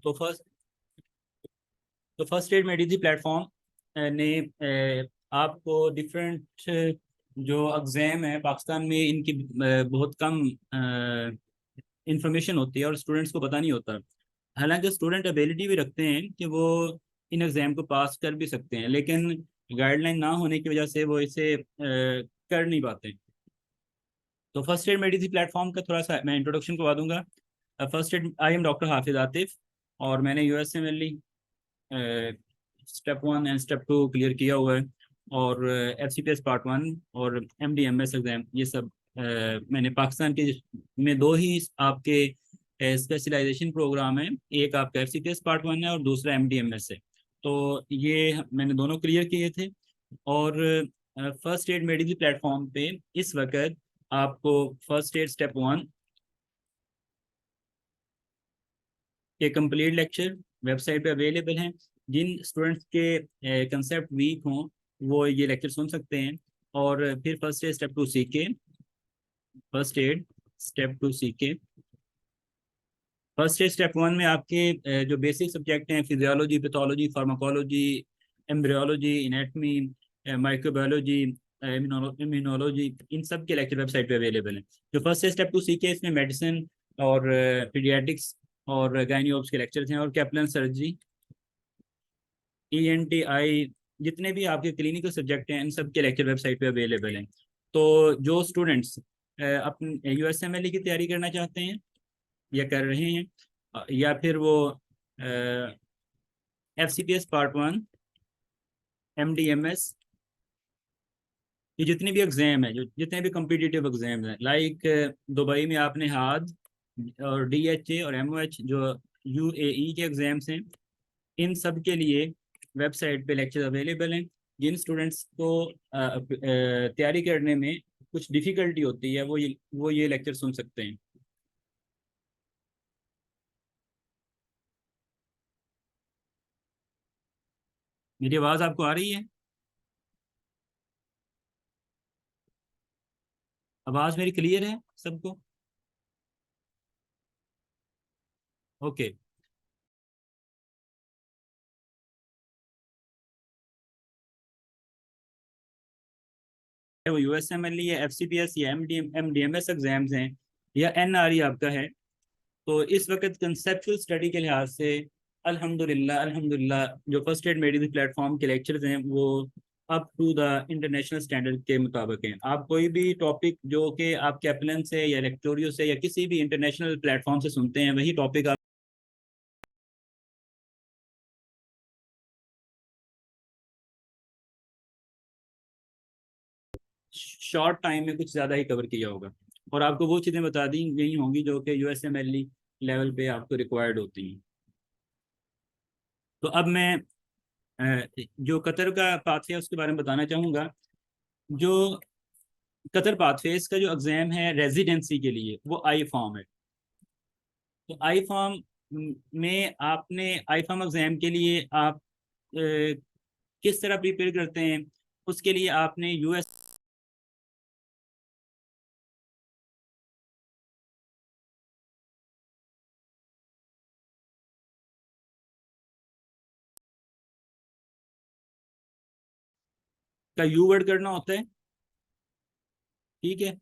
तो first aid medicine platform ने आपको डिफरेंट जो एग्ज़ाम है पाकिस्तान में इनकी बहुत कम इंफॉर्मेशन होती है और स्टूडेंट्स को पता नहीं होता। हालांकि स्टूडेंट एबिलिटी भी रखते हैं कि वो इन एग्ज़ाम को पास कर भी सकते हैं, लेकिन गाइडलाइन ना होने की वजह से वो इसे कर नहीं पाते। तो फर्स्ट एड मेडिसिन प्लेटफॉर्म का थोड़ा सा मैं इंट्रोडक्शन करवा दूंगा। First aid, I am doctor Hafiz Atif और मैंने USMLE step 1 and step 2 clear किया हुआ है, और FCPS पार्ट 1 और MDMS एग्ज़ाम ये सब मैंने पाकिस्तान के में दो ही आपके स्पेशलाइजेशन प्रोग्राम है। एक आपका FCPS पार्ट 1 है और दूसरा MDMS है। तो ये मैंने दोनों क्लियर किए थे। और फर्स्ट एड मेडिकल प्लेटफॉर्म पे इस वक्त आपको फर्स्ट एड स्टेप 1 के कंप्लीट लेक्चर वेबसाइट पे अवेलेबल हैं। जिन स्टूडेंट्स के कंसेप्ट वीक हों वो ये लेक्चर सुन सकते हैं। और फिर first aid step two C K first aid step 1 में आपके जो बेसिक सब्जेक्ट हैं physiology, pathology, pharmacology, embryology, anatomy, microbiology, immunology, इन सब के लेक्चर वेबसाइट पे अवेलेबल हैं। जो फर्स्ट एड स्टेप 2 सी के इसमें मेडिसिन और पीडियाट्रिक्स और गायनी के लेक्चर्स हैं, और कैप्लन सर्जरी, ENTI, जितने भी आपके क्लिनिकल सब्जेक्ट हैं इन सब के लेक्चर वेबसाइट पे अवेलेबल हैं। तो जो स्टूडेंट्स अपने USMLE की तैयारी करना चाहते हैं या कर रहे हैं, या फिर वो FCPS पार्ट 1, MDMS, ये जितने भी एग्जाम है, जो जितने भी कॉम्पिटिटिव एग्जाम हैं, लाइक दुबई में आपने हाद और DHA और MOH जो UAE के एग्जाम्स हैं, इन सब के लिए वेबसाइट पे लेक्चर अवेलेबल हैं। जिन स्टूडेंट्स को तैयारी करने में कुछ डिफ़िकल्टी होती है वो ये लेक्चर सुन सकते हैं। मेरी आवाज़ आपको आ रही है? आवाज़ मेरी क्लियर है सबको? ओके। वो USMLE या FCPS या MDMS एग्जाम्स हैं या NRE आपका है, तो इस वक्त कंसेप्चुअल स्टडी के लिहाज से अल्हम्दुलिल्लाह अल्हम्दुलिल्लाह जो फर्स्ट एड मेडिसिन प्लेटफॉर्म के लेक्चर्स हैं वो up to the international standard के मुताबिक हैं। आप कोई भी टॉपिक जो कि आप कैपलन से या लेक्टोरियो से या किसी भी इंटरनेशनल प्लेटफॉर्म से सुनते हैं वही टॉपिक आप शॉर्ट टाइम में कुछ ज़्यादा ही कवर किया होगा, और आपको वो चीज़ें बता दी गई होंगी जो कि USMLE लेवल पे आपको रिक्वायर्ड होती हैं। तो अब मैं जो कतर का पाथवे है उसके बारे में बताना चाहूँगा। जो कतर पाथवेज का जो एग्ज़ाम है रेजिडेंसी के लिए वो आई फॉर्म है। तो आई फॉर्म में आपने आई फॉर्म एग्ज़ाम के लिए आप किस तरह प्रिपेयर करते हैं, उसके लिए आपने US का यू वर्ड करना होता है। ठीक है।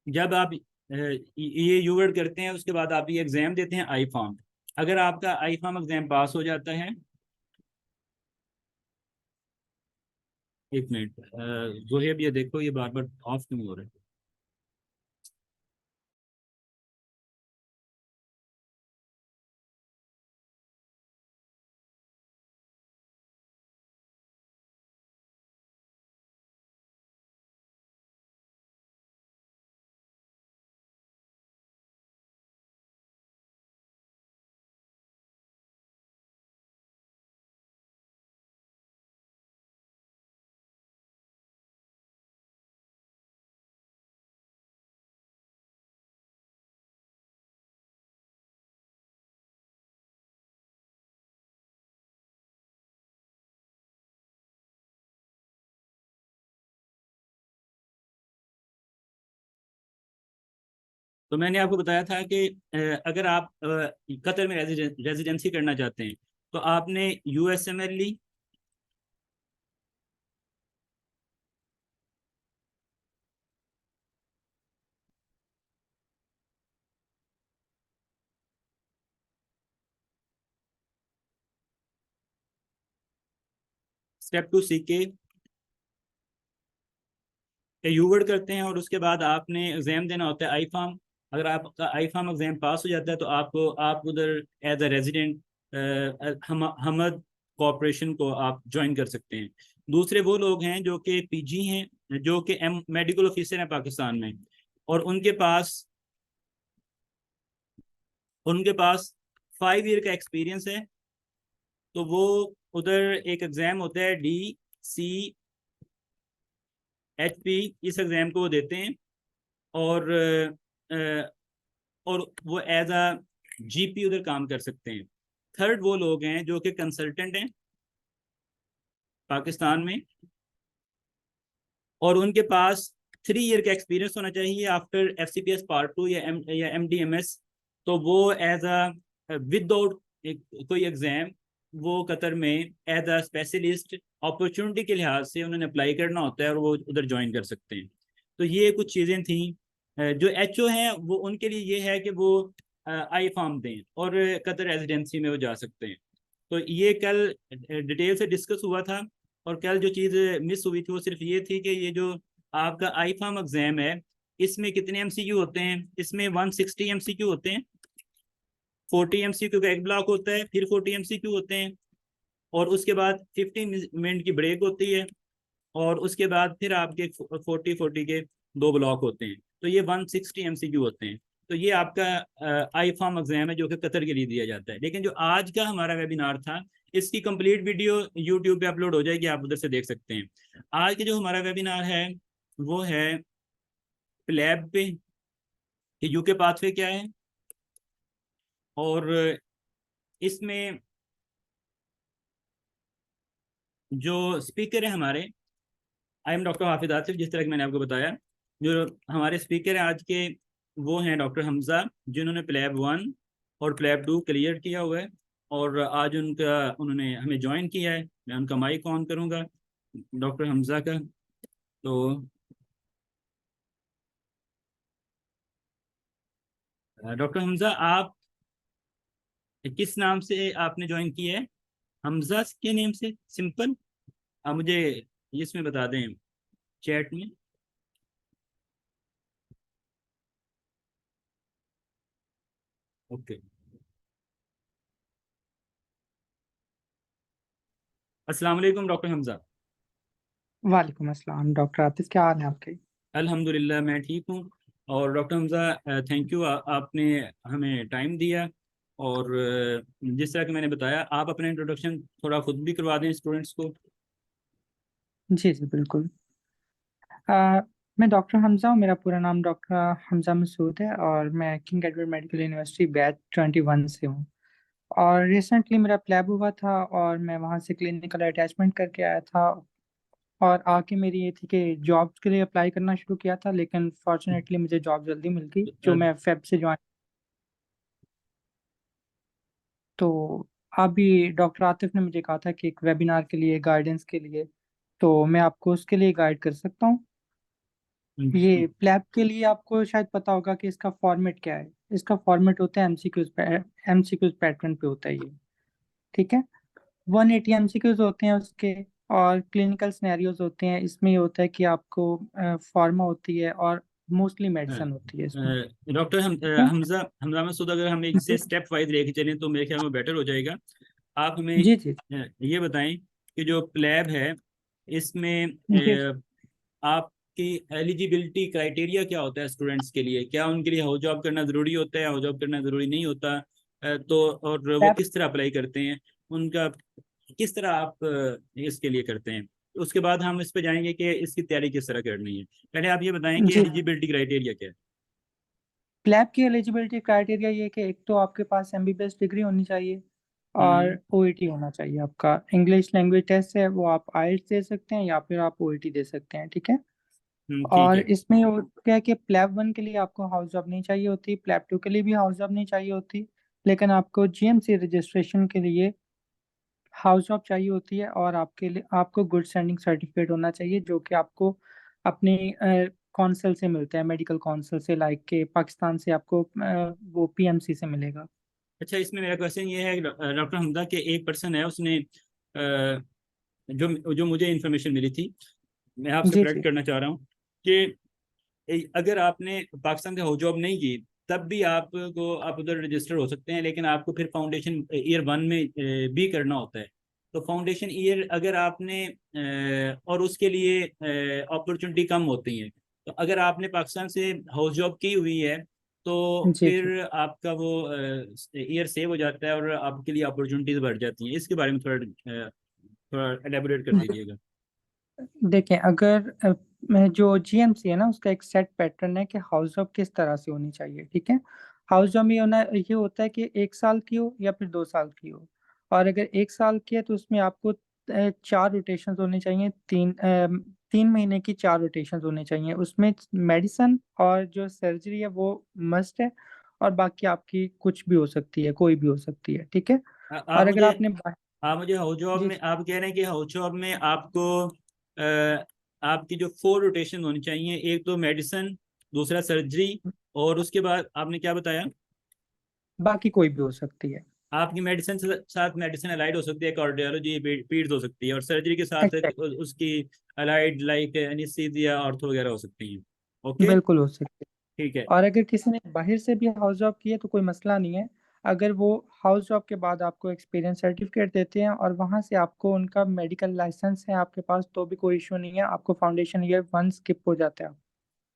जब आप ये यू वर्ड करते हैं उसके बाद आप ये एग्ज़ाम देते हैं आई फॉर्म। अगर आपका आई फॉर्म एग्ज़ाम पास हो जाता है, एक मिनट जोहेब ये देखो ये बार बार ऑफ क्यों हो रहा है। तो मैंने आपको बताया था कि अगर आप कतर में रेजिडेंसी करना चाहते हैं तो आपने यूएसएमएल ली, स्टेप 2 सीख के यूवर्ड करते हैं, और उसके बाद आपने एग्जाम देना होता है आई फार्म। अगर आपका आई फार्म एग्जाम पास हो जाता है तो आपको आप उधर as a resident Hamad corporation को आप ज्वाइन कर सकते हैं। दूसरे वो लोग हैं जो कि पीजी हैं, जो कि मेडिकल ऑफिसर हैं पाकिस्तान में, और उनके पास 5 ईयर का एक्सपीरियंस है, तो वो उधर एक एग्जाम होता है DCHP, इस एग्जाम को वो देते हैं, और और वो एज अ जीपी उधर काम कर सकते हैं। थर्ड वो लोग हैं जो कि कंसल्टेंट हैं पाकिस्तान में, और उनके पास 3 ईयर का एक्सपीरियंस होना चाहिए आफ्टर FCPS पार्ट 2 या MDMS। तो वो एज अ विदाउट कोई एग्जाम वो कतर में एज अ स्पेशलिस्ट अपॉर्चुनिटी के लिहाज से उन्होंने अप्लाई करना होता है, और वो उधर ज्वाइन कर सकते हैं। तो ये कुछ चीज़ें थी। जो HO हैं वो उनके लिए ये है कि वो आई फार्म दें और कतर रेजिडेंसी में वो जा सकते हैं। तो ये कल डिटेल से डिस्कस हुआ था, और कल जो चीज़ मिस हुई थी वो सिर्फ ये थी कि ये जो आपका आई फार्म एग्जाम है इसमें कितने MCQ होते हैं। इसमें 160 MCQ होते हैं। 40 MCQ का एक ब्लॉक होता है, फिर 40 MCQ होते हैं, और उसके बाद 15 मिनट की ब्रेक होती है, और उसके बाद फिर आपके 40 के 2 ब्लॉक होते हैं। तो ये 160 MCQ होते हैं। तो ये आपका आई फार्म एग्जाम है जो कि कतर के लिए दिया जाता है। लेकिन जो आज का हमारा वेबिनार था, इसकी कंप्लीट वीडियो यूट्यूब पे अपलोड हो जाएगी, आप उधर से देख सकते हैं। आज के जो हमारा वेबिनार है वो है प्लैब पे कि यूके पाथवे क्या है, और इसमें जो स्पीकर है हमारे, आई एम डॉक्टर हाफिज आसिफ, जिस तरह कि मैंने आपको बताया। जो हमारे स्पीकर हैं आज के वो हैं डॉक्टर हमजा, जिन्होंने प्लैब 1 और प्लैब 2 क्लियर किया हुआ है, और आज उन्होंने हमें ज्वाइन किया है। मैं उनका माइक ऑन करूंगा डॉक्टर हमजा का। तो डॉक्टर हमजा, आप किस नाम से आपने ज्वाइन किया है? हमजा के नेम से सिंपल? आप मुझे इसमें बता दें चैट में। ओके। अस्सलाम वालेकुम डॉक्टर हमजा। वालेकुम अस्सलाम डॉक्टर आतिफ, क्या हाल है आपके? अल्हम्दुलिल्लाह मैं ठीक हूँ। और डॉक्टर हमजा, थैंक यू, आपने हमें टाइम दिया। और जिस तरह कि मैंने बताया, आप अपना इंट्रोडक्शन थोड़ा खुद भी करवा दें स्टूडेंट्स को। जी जी बिल्कुल। मैं डॉक्टर हमजा हूँ, मेरा पूरा नाम डॉक्टर हमजा मसूद है और मैं king Edward medical university batch 21 से हूँ। और रिसेंटली मेरा प्लैब हुआ था और मैं वहाँ से क्लिनिकल अटैचमेंट करके आया था। और आके मेरी ये थी कि जॉब के लिए अप्लाई करना शुरू किया था, लेकिन फॉर्चुनेटली मुझे जॉब जल्दी मिल गई जो मैं फेब से ज्वाइन। तो अभी डॉक्टर आतिफ ने मुझे कहा था कि एक वेबिनार के लिए गाइडेंस के लिए, तो मैं आपको उसके लिए गाइड कर सकता हूँ। ये प्लैब के लिए आपको शायद पता होगा कि इसका फॉर्मेट क्या है। इसका फॉर्मेट होता है एमसीक्यूज पैटर्न पे होता है ये। ठीक है, 180 एमसीक्यूज होते हैं उसके, और क्लिनिकल सिनेरियोज होते हैं। इसमें ये होता है कि आपको फार्मा होती है और मोस्टली मेडिसिन होती है इसमें। डॉक्टर ठीक है। हमजा हमजा मसूद, अगर हम एक से जी स्टेप वाइज लेके चलें तो मेरे ख्याल में बेटर हो जाएगा। आप हमें जी जी ये बताएं कि जो प्लैब है इसमें जी। आपकी एलिजिबिलिटी क्राइटेरिया क्या होता है स्टूडेंट्स के लिए? क्या उनके लिए हाउस जॉब करना ज़रूरी होता है, हाउस जॉब करना ज़रूरी नहीं होता? तो और वो प्लैब किस तरह अप्लाई करते हैं, उनका किस तरह आप इसके लिए करते हैं? उसके बाद हम इस पे जाएंगे कि इसकी तैयारी किस तरह करनी है। पहले आप ये बताएं कि जी, एलिजिबिलिटी क्राइटेरिया क्या है। प्लैब की एलिजिबिलिटी क्राइटेरिया ये है कि एक तो आपके पास एमबीबीएस डिग्री होनी चाहिए और हम्म। ओईटी होना चाहिए। आपका इंग्लिश लैंग्वेज टेस्ट है वो आप आइएल्टीएस दे सकते हैं या फिर आप ओईटी दे सकते हैं। ठीक है। ठीक और है। इसमें क्या है कि प्लैब वन के लिए आपको हाउस जॉब नहीं चाहिए होती, प्लैब टू के लिए भी हाउस जॉब नहीं चाहिए होती, लेकिन आपको जीएमसी रजिस्ट्रेशन के लिए हाउस जॉब चाहिए होती है। और आपके लिए आपको गुड स्टैंडिंग सर्टिफिकेट होना चाहिए, जो कि आपको अपनी कौंसल से मिलता है, मेडिकल कौंसल से, लाइक के पाकिस्तान से आपको वो पीएमसी से मिलेगा। अच्छा, इसमें मेरा क्वेश्चन ये है डॉक्टर हमदा, कि एक पर्सन है उसने जो जो मुझे इन्फॉर्मेशन मिली थी, मैं आपसे जी करेक्ट जी। करना चाह रहा हूँ कि अगर आपने पाकिस्तान से हाउस जॉब नहीं की, तब भी आपको आप उधर रजिस्टर हो सकते हैं, लेकिन आपको फिर फाउंडेशन ईयर 1 में भी करना होता है। तो फाउंडेशन ईयर अगर आपने और उसके लिए अपॉर्चुनिटी कम होती है। तो अगर आपने पाकिस्तान से हाउस जॉब की हुई है, तो जी जी। फिर आपका वो ईयर सेव हो जाता है और आपके लिए अपॉर्चुनिटीज बढ़ जाती हैं। इसके बारे में थोड़ा एलेबोरेट कर दीजिएगा। देखें, अगर मैं जो जीएमसी है ना, उसका एक सेट पैटर्न है कि हाउस जॉब किस तरह से होनी चाहिए, ठीक है। हाउस जॉब में ये होता है कि 1 साल की हो या फिर 2 साल की हो। और अगर 1 साल की है तो उसमें आपको 4 रोटेशन होने चाहिए, 3 महीने की 4 रोटेशन होने चाहिए। उसमें मेडिसिन और जो सर्जरी है वो मस्ट है, और बाकी आपकी कुछ भी हो सकती है, कोई भी हो सकती है, ठीक है। आप और अगर मुझे आपने आप मुझे हाउस जॉब जी में, आप कह रहे हैं कि हाउस जॉब में आपको आपकी जो 4 रोटेशन होनी चाहिए, एक तो मेडिसिन, दूसरा सर्जरी, और उसके बाद आपने क्या बताया? बाकी कोई भी हो सकती है। आपकी मेडिसिन के साथ मेडिसिन अलाइड हो सकती है, कार्डियोलॉजी, पीड्स हो सकती है, और सर्जरी के साथ उसकी अलाइड लाइक एनेस्थीसिया, ऑर्थो वगैरह हो सकती है। ओके। बिल्कुल हो सकती है। ठीक है। और अगर किसी ने बाहर से भी हाउस जॉब की है तो कोई मसला नहीं है। अगर वो हाउस जॉब के बाद आपको एक्सपीरियंस सर्टिफिकेट देते हैं और वहां से आपको उनका मेडिकल लाइसेंस है आपके पास, तो भी कोई इशू नहीं है, आपको फाउंडेशन ईयर 1 स्किप हो जाता है।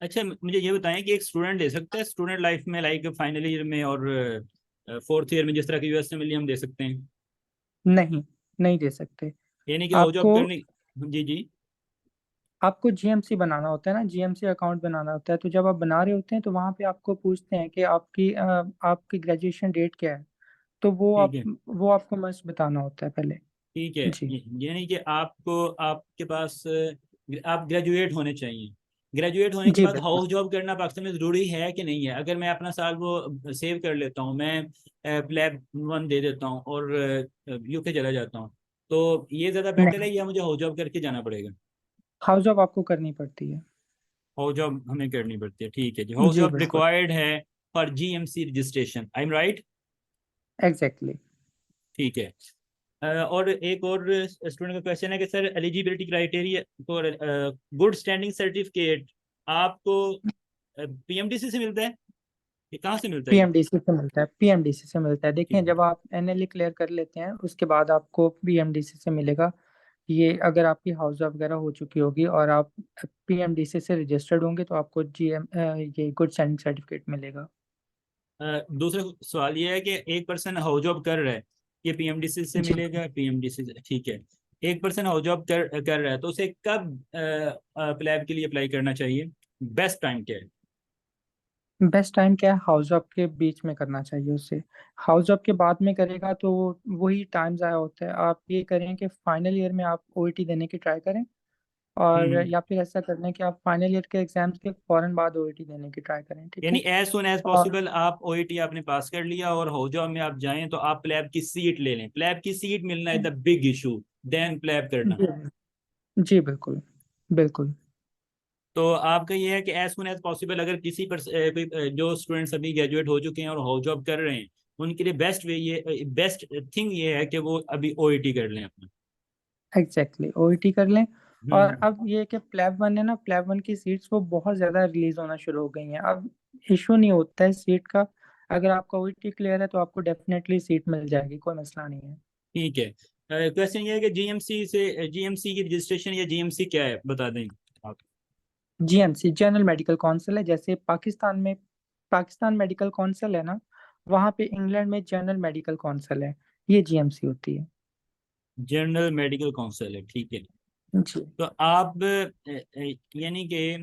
अच्छा, मुझे ये बताएं कि एक स्टूडेंट ले सकता है स्टूडेंट लाइफ में, लाइक फाइनल ईयर में और फोर्थ ईयर में, जिस तरह के यूएस में हम दे सकते हैं? नहीं, नहीं दे सकते। यानी कि हाउस जॉब आपको करने। जी जी। आपको जीएमसी बनाना होता है ना, जीएमसी अकाउंट बनाना होता है। तो जब आप बना रहे होते हैं तो वहां पे आपको पूछते हैं कि आपकी ग्रेजुएशन डेट क्या है। तो ठीक है। वो आपको मस्ट बताना होता है पहले। ठीक है। जी यानी कि आपको, आपके पास आप ग्रेजुएट होने चाहिए। ग्रेजुएट होने के जी बाद बिल्कुल। हाउस जॉब करना पाकिस्तान में ज़रूरी है कि नहीं है? अगर मैं अपना साल वो सेव कर लेता हूँ, मैं प्लेब 1 दे देता हूँ और यूके चला जाता हूँ, तो ये ज़्यादा बेटर नहीं, है या मुझे हाउस जॉब करके जाना पड़ेगा? हाउस जॉब आपको करनी पड़ती है। हाउस जॉब हमें करनी पड़ती है, ठीक है जी। हाउस जी जॉब बिल्कुल। रिक्वायर्ड है for GMC registration, I am right? Exactly. ठीक है। और एक और स्टूडेंट का क्वेश्चन है कि sir, eligibility criteria for good standing certificate आपको पीएमडीसी से मिलता है? ये कहाँ से मिलता है ये? पीएमडीसी से मिलता है, पीएमडीसी से मिलता है। देखिए, ठीक जब आप एनएलई क्लियर कर लेते हैं उसके बाद आपको पीएमडीसी से मिलेगा। ये अगर आपकी हाउस जॉब वगैरह हो चुकी होगी और आप पीएमडीसी से रजिस्टर्ड होंगे तो आपको ये गुड स्टैंडिंग सर्टिफिकेट मिलेगा। दूसरा सवाल ये है कि एक पर्सन हाउस जॉब कर रहा है, ये पीएमडीसी से जी। मिलेगा? पीएमडीसी से, ठीक है। एक पर्सन हाउस जॉब कर रहा है, तो उसे कब प्लैब के लिए अप्लाई करना चाहिए? बेस्ट टाइम क्या है? बेस्ट टाइम क्या है, हाउस जॉब के बीच में करना चाहिए उसे। हाउस जॉब के बाद में करेगा तो वही टाइम ज़ाया होता है। आप ये करें कि फाइनल ईयर में आप ओईटी देने की ट्राई करें, और हम्म। या फिर ऐसा करने कि आप फाइनल ईयर के एग्जाम्स के फौरन बाद ओईटी देने की ट्राई करें, ठीक यानी है। एज सुन एज और पॉसिबल आप ओईटी आपने पास कर लिया और हाउस जॉब में आप जाएं, तो आप प्लैब की सीट ले लें। प्लैब की सीट मिलना है the big issue, then PLAB करना। जी जी बिल्कुल बिल्कुल। तो आपका ये है कि एज सुन एज पॉसिबल, अगर किसी पर जो स्टूडेंट्स अभी ग्रेजुएट हो चुके हैं और हाउस जॉब कर रहे हैं, उनके लिए बेस्ट थिंग ये है कि वो अभी ओईटी कर लें अपना। एग्जैक्टली, ओईटी कर लें। और हम्म। अब ये कि प्लेब वन है ना, प्लेब वन की सीट्स वो बहुत ज़्यादा रिलीज होना शुरू हो गई हैं अब। इशू नहीं होता है सीट का। अगर आपका ओईटी क्लियर है तो आपको डेफिनेटली सीट मिल जाएगी, कोई मसला नहीं है। ठीक है। क्वेश्चन ये है कि जीएमसी की रजिस्ट्रेशन या जीएमसी क्या है, बता दें आप? जीएमसी जनरल मेडिकल काउंसिल है। जैसे पाकिस्तान मेडिकल काउंसिल है ना, वहाँ पे इंग्लैंड में जनरल मेडिकल काउंसिल है। ये जीएमसी होती है। जनरल मेडिकल काउंसिल है, ठीक है। जी तो आप यानी कि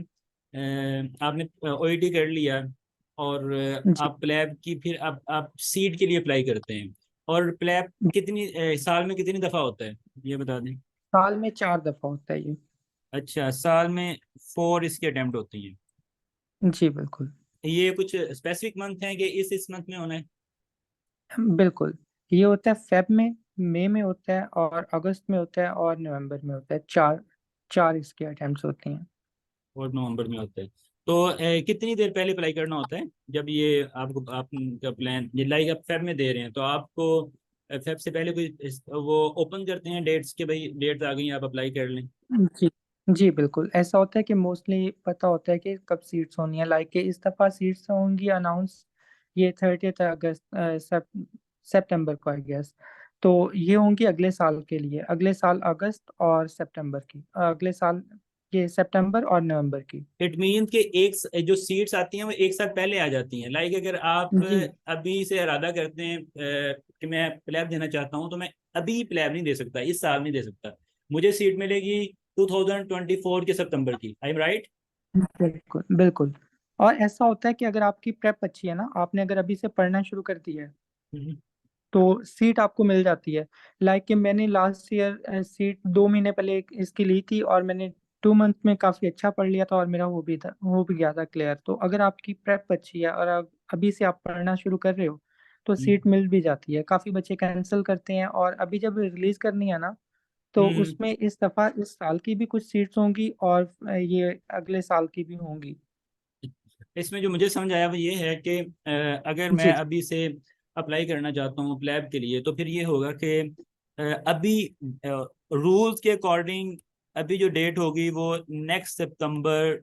आपने ओईटी कर लिया, और जी। आप प्लैब की फिर आप सीट के लिए अप्लाई करते हैं। और प्लैब कितनी साल में कितनी दफ़ा होता है, ये बता दें? साल में 4 दफा होता है ये। अच्छा, साल में 4 इसके अटेम्प्ट होती हैं। जी बिल्कुल। ये कुछ स्पेसिफिक मंथ हैं कि इस मंथ में होना है? बिल्कुल, ये होता है फेब में, मई में होता है, और अगस्त में होता है, और नवंबर में होता है। चार चार इसके अटेम्प्ट्स होती हैं। और नवंबर में होता है। तो कितनी देर पहले अप्लाई करना होता है? जब ये आपको आपका प्लान ये लाइक आप फेब में दे रहे हैं तो आपको फेब से पहले कोई वो ओपन करते हैं डेट्स के, भाई डेट आ गई आप अप्लाई कर लें? जी जी बिल्कुल, ऐसा होता है कि मोस्टली पता होता है कि कब सीट्स होनी है। लाइक कि इस दफ़ा सीट्स होंगी अनाउंस ये 30 अगस्त सितंबर को, आई गेस। तो ये होंगी अगले साल के लिए, अगले साल अगस्त और सितंबर की, अगले साल ये सितंबर और नवंबर की। इट मीन कि जो सीट्स आती हैं वो एक साल पहले आ जाती हैं। लाइक अगर आप जी अभी से इरादा करते हैं कि मैं प्लेब देना चाहता हूँ, तो मैं अभी प्लेब नहीं दे सकता, इस साल नहीं दे सकता। मुझे सीट मिलेगी 2024 के सितंबर की। I am right? बिल्कुल बिल्कुल। और ऐसा होता है कि अगर आपकी प्रेप अच्छी है ना, आपने अगर अभी से पढ़ना शुरू कर दिया है, तो सीट आपको मिल जाती है। लाइक कि मैंने लास्ट ईयर सीट 2 महीने पहले इसकी ली थी, और मैंने 2 मंथ में काफी अच्छा पढ़ लिया था, और मेरा हो भी गया था क्लियर। तो अगर आपकी प्रेप अच्छी है और अभी से आप पढ़ना शुरू कर रहे हो, तो सीट मिल भी जाती है। काफी बच्चे कैंसिल करते हैं, और अभी जब रिलीज करनी है ना, तो उसमें इस दफा इस साल की भी कुछ सीट्स होंगी, और ये अगले साल की भी होंगी। इसमें जो मुझे समझ आया वो ये है कि अगर मैं जी अभी से अप्लाई करना चाहता हूँ प्लैब के लिए, तो फिर ये होगा कि अभी रूल्स के अकॉर्डिंग अभी जो डेट होगी वो नेक्स्ट सितंबर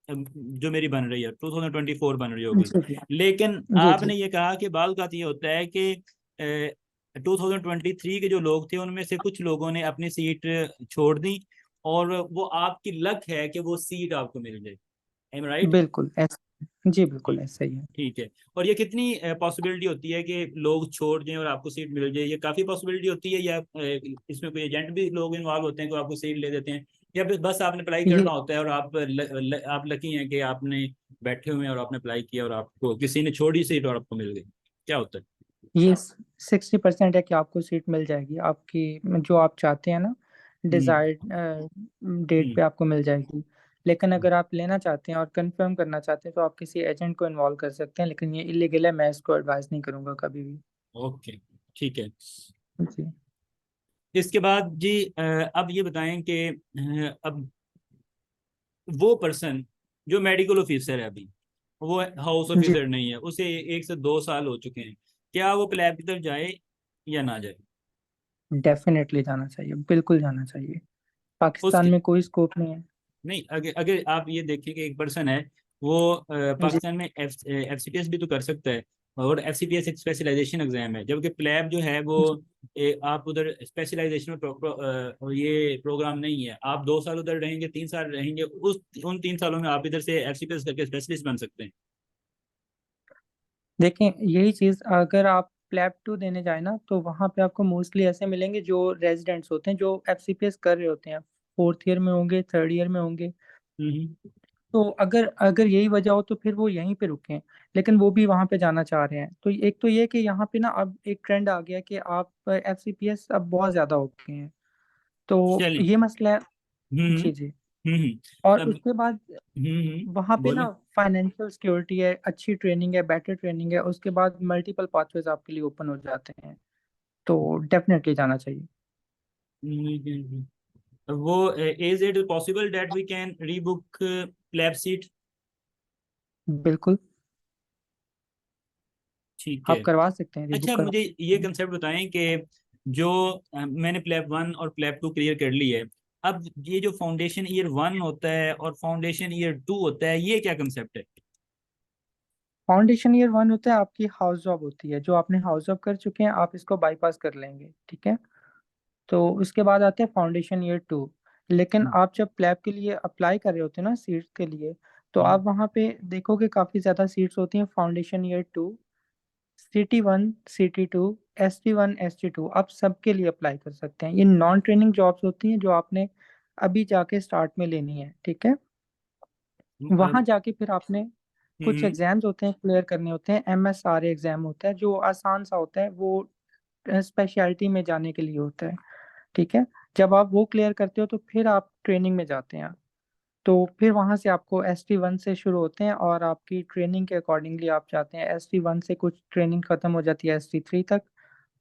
जो मेरी बन रही है 2024 बन रही होगी। जी जी लेकिन जी जी आपने ये कहा कि बाल का ये होता है कि 2023 के जो लोग थे उनमें से कुछ लोगों ने अपनी सीट छोड़ दी, और वो आपकी लक है कि वो सीट आपको मिल जाए। Um right? बिल्कुल ऐसा, जी बिल्कुल ठीक ऐसा ही है। ठीक है। और ये कितनी पॉसिबिलिटी होती है कि लोग छोड़ दें और आपको सीट मिल जाए? ये काफ़ी पॉसिबिलिटी होती है, या इसमें कोई एजेंट भी लोग इन्वॉल्व होते हैं जो आपको सीट ले देते हैं, या फिर बस आपने अप्लाई ये करना होता है और आप लकी हैं कि आपने बैठे हुए हैं और आपने अप्लाई किया और आपको किसी ने छोड़ी सीट और आपको मिल गई? क्या होता है? ये 60% है कि आपको सीट मिल जाएगी, आपकी जो आप चाहते हैं ना, हम्म डिजायर्ड डेट हम्म पे आपको मिल जाएगी। लेकिन अगर आप लेना चाहते हैं और कंफर्म करना चाहते हैं, तो आप किसी एजेंट को इन्वॉल्व कर सकते हैं, लेकिन ये इलीगल है, मैं इसको एडवाइस नहीं करूंगा कभी भी। ओके, ठीक है। जी इसके बाद जी अब ये बताएं कि अब वो पर्सन जो मेडिकल ऑफिसर है अभी, वो हाउस जी ऑफिसर नहीं है, उसे 1 से 2 साल हो चुके हैं, क्या वो प्लेब की तरफ जाए या ना जाए? डेफिनेटली जाना चाहिए, बिल्कुल जाना चाहिए। पाकिस्तान उसके में कोई स्कोप नहीं है। नहीं, अगर अगर आप ये देखें कि एक पर्सन है वो जी पाकिस्तान में एफसीपीएस भी तो कर सकता है, और एफसीपीएस एक स्पेशलाइजेशन एग्जाम है, जबकि प्लेब जो है वो आप उधर स्पेशलाइजेशन में ये प्रोग्राम नहीं है। आप 2 साल उधर रहेंगे, 3 साल रहेंगे, उस उन 3 सालों में आप इधर से एफसीपीएस करके स्पेशलिस्ट बन सकते हैं। देखें, यही चीज अगर आप प्लैब 2 देने जाए ना, तो वहां पे आपको मोस्टली ऐसे मिलेंगे जो रेजिडेंट्स होते हैं, जो एफसीपीएस कर रहे होते हैं, फोर्थ ईयर में होंगे, थर्ड ईयर में होंगे। हम्म। तो अगर अगर यही वजह हो, तो फिर वो यहीं पे रुके हैं। लेकिन वो भी वहां पे जाना चाह रहे हैं। तो एक तो ये कि यहाँ पे ना अब एक ट्रेंड आ गया कि आप एफसीपीएस अब बहुत ज्यादा हो गए हैं, तो चलिए। ये मसला है। हम्म जी जी। और अब उसके बाद वहां पे ना बोले। फाइनेंशियल सिक्योरिटी है, अच्छी ट्रेनिंग है, बेटर ट्रेनिंग है, उसके बाद मल्टीपल पाथवेज आपके लिए ओपन हो जाते हैं। तो डेफिनेटली जाना चाहिए। वो is it possible that we can rebook lab seat? बिल्कुल, ठीक है। आप करवा सकते हैं, रिबुक अच्छा, करवा मुझे ये सकते हैं। कंसेप्ट बताएं कि जो मैंने प्लेब 1 और प्लेब 2 क्लियर कर ली है, अब ये जो फाउंडेशन ईयर 1 होता है और फाउंडेशन ईयर 2 होता है, ये क्या कंसेप्ट है? फाउंडेशन ईयर 1 होता है आपकी हाउस जॉब होती है, जो आपने हाउस जॉब कर चुके हैं, आप इसको बाईपास कर लेंगे, ठीक है। तो उसके बाद आते हैं फाउंडेशन ईयर 2। लेकिन हम्म आप जब प्लैब के लिए अप्लाई कर रहे होते हैं ना, सीट्स के लिए, तो हम्म आप वहाँ पे देखोगे काफ़ी ज़्यादा सीट्स होती हैं foundation year 2, CT1, CT2, ST1, ST2। आप सबके लिए अप्लाई कर सकते हैं। ये नॉन ट्रेनिंग जॉब्स होती हैं, जो आपने अभी जाके स्टार्ट में लेनी है, ठीक है। वहां जाके फिर आपने कुछ हम्म एग्जाम्स होते हैं, क्लियर करने होते हैं। MSRA एग्जाम होता है, जो आसान सा होता है, वो स्पेशलिटी में जाने के लिए होता है, ठीक है। जब आप वो क्लियर करते हो तो फिर आप ट्रेनिंग में जाते हैं। तो फिर वहां से आपको ST1 से शुरू होते हैं और आपकी ट्रेनिंग के अकॉर्डिंगली आप जाते हैं। ST1 से कुछ ट्रेनिंग खत्म हो जाती है ST3 तक,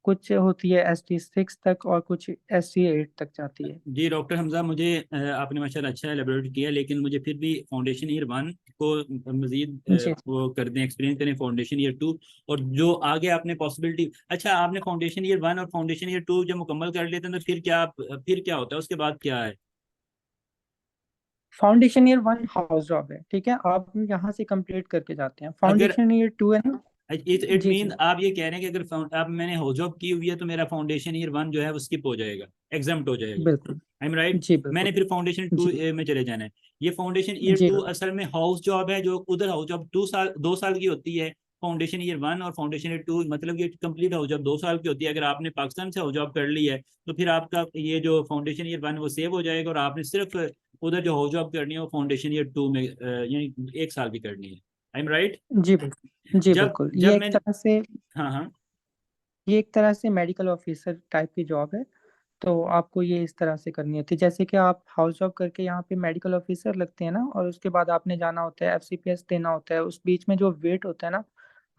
कुछ होती है ST6 तक, और कुछ ST8 तक जाती है। जी डॉक्टर हमजा, मुझे आपने माशाल्लाह अच्छा एलेबोरेट किया, लेकिन मुझे फिर भी फाउंडेशन ईयर 1 को मजीद जी। वो कर दें, एक्सपीरियंस करें फाउंडेशन ईयर 2, और जो आगे आपने पॉसिबिलिटी। अच्छा, आपने फाउंडेशन ईयर 1 और फाउंडेशन ईयर 2 जब मुकम्मल कर लेते हैं तो फिर क्या होता है, उसके बाद क्या है? फाउंडेशन ईयर 1 हाउस जॉब है, ठीक है, आप यहाँ से कंप्लीट करके जाते हैं। अगर फाउंडेशन ईयर 2 है ना। इट जी मीन जी आप ये कह रहे हैं कि अगर अब मैंने हाउस जॉब की हुई है तो मेरा फाउंडेशन ईयर 1 जो है वो स्किप हो जाएगा, एग्जाम्प्ट हो जाएगा। बिल्कुल। I am right? जी बिल्कुल। मैंने फिर फाउंडेशन टू जी में चले जाना है। ये फाउंडेशन ईयर जी 2 बिल्कुल। असल में हाउस जॉब है, जो उधर हाउस जॉब 2 साल की होती है। फाउंडेशन ईयर 1 और फाउंडेशन ईयर 2 मतलब ये कंप्लीट हाउस जॉब 2 साल की होती है। अगर आपने पाकिस्तान से हाउस जॉब कर ली है तो फिर आपका ये जो फाउंडेशन ईयर 1 वो सेव हो जाएगा, और आपने सिर्फ उधर जो हाउस जॉब करनी है वो फाउंडेशन ईयर 2 में यानी 1 साल की करनी है। I am right? जी बिल्कुल। जी जब बिल्कुल, जब मैं हाँ हाँ। ये एक तरह से मेडिकल ऑफिसर टाइप की जॉब है। तो आपको ये इस तरह से करनी होती है, जैसे कि आप हाउस जॉब करके यहाँ पे मेडिकल ऑफिसर लगते हैं ना, और उसके बाद आपने जाना होता है FCPS देना होता है, उस बीच में जो वेट होता है ना,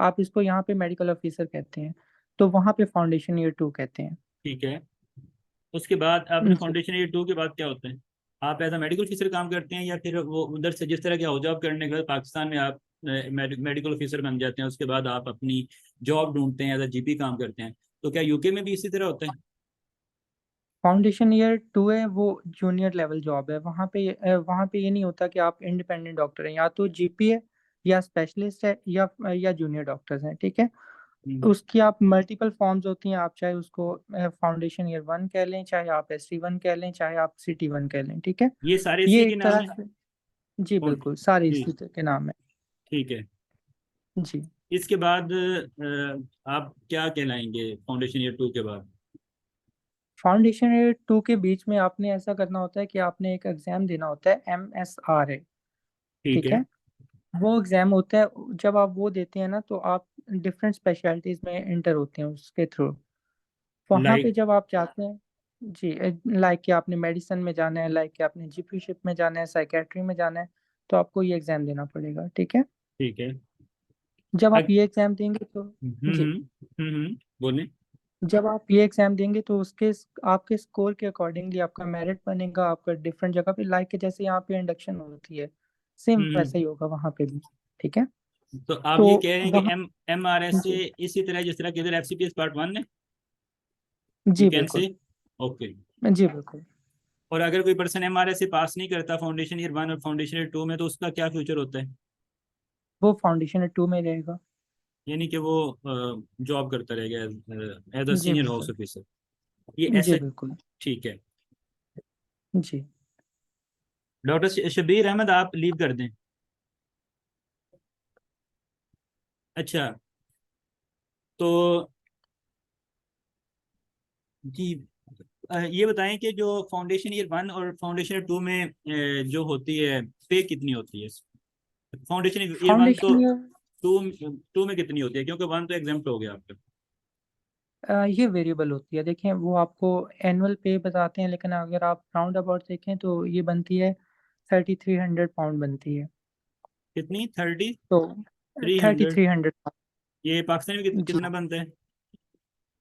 आप इसको यहाँ पे मेडिकल ऑफिसर कहते हैं। तो वहाँ पे फाउंडेशन ईयर 2 कहते हैं। ठीक है। उसके बाद आपने जी। फाउंडेशन ईयर 2 के बाद क्या होता है? आप एज अ मेडिकल ऑफिसर काम करते हैं, या फिर वो उधर से जिस तरह के हाउस जॉब करने के बाद पाकिस्तान में आप मेडिकल ऑफिसर बन जाते हैं, उसके बाद आप अपनी जॉब ढूंढते हैं, एज अ GP काम करते हैं? तो क्या यूके में भी इसी तरह होता है? फाउंडेशन ईयर 2 है वो जूनियर लेवल जॉब है। वहाँ पे ये नहीं होता कि आप इंडिपेंडेंट डॉक्टर हैं, या तो GP है, या स्पेशलिस्ट है, या जूनियर डॉक्टर्स हैं, ठीक है। हम्म। उसकी आप मल्टीपल फॉर्म्स होती हैं, आप चाहे उसको फाउंडेशन ईयर 1 कह लें, चाहे आप ST1 कह लें, चाहे आप CT1 कह लें, ठीक है। ये सारे ये इसी के एक नाम तरह है? से, जी और बिल्कुल, सारे जी, इसी के नाम है। ठीक है। जी। इसके बाद आप क्या कहलाएंगे फाउंडेशन ईयर 2 के बाद? फाउंडेशन ईयर 2 के बीच में आपने ऐसा करना होता है कि आपने एक एग्जाम देना होता है, MSRA, ठीक ठीक है। है। वो एग्जाम होता है, जब आप वो देते हैं ना तो आप डिफरेंट स्पेशलिटीज में इंटर होते हैं उसके थ्रू। वहाँ पे लाइक। जब आप जाते हैं, जी, लाइक कि आपने मेडिसिन में जाना है, लाइक कि आपने GP शिप में जाना है, साइकेट्री में जाना है, तो आपको ये एग्जाम देना पड़ेगा, ठीक है। ठीक है। जब आप अग, ये एग्जाम देंगे तो, जी, बोलें। जब आप ये एग्जाम देंगे तो उसके आपके स्कोर के अकॉर्डिंगली आपका मेरिट बनेगा, आपका डिफरेंट जगह पे, लाइक कि जैसे यहाँ पे इंडक्शन होती है, सेम हम्म। वैसा ही होगा वहाँ पे भी, ठीक है। तो आप तो ये कह रहे हैं कि वहाँ, MRS से जी, इसी तरह जिस तरह कि इधर FCPS पार्ट 1 है, यू जी कैन से। बिल्कुल। ओके। जी बिल्कुल। और अगर कोई पर्सन MRS से पास नहीं करता फाउंडेशन ईयर 1 और फाउंडेशन ईयर 2 में, तो उसका क्या फ्यूचर होता है? वो फाउंडेशन ईयर 2 में रहेगा। यानी कि वो जॉब करता रहेगा एज अ जी सीनियर हाउस बिल्कुल। ऑफिसर, ये जी ऐसा? बिल्कुल। ठीक है। जी। डॉक्टर शबीर अहमद, आप लीव कर दें। अच्छा, तो जी, ये बताएं कि जो फाउंडेशन ईयर 1 और फाउंडेशन ईयर 2 में जो होती है, पे कितनी होती है? फाउंडेशन ईयर 1 तो फाउंडेशन ईयर, टू टू में कितनी होती है, क्योंकि 1 तो एग्जाम्प्ट हो गया आपका। ये वेरिएबल होती है, देखें वो आपको एनुअल पे बताते हैं, लेकिन अगर आप राउंड अबाउट देखें तो ये बनती है 3300 पाउंड बनती है। कितनी? थर्टी तो three thirty hundred three hundred ये पाकिस्तान में जी। कितना बनता है?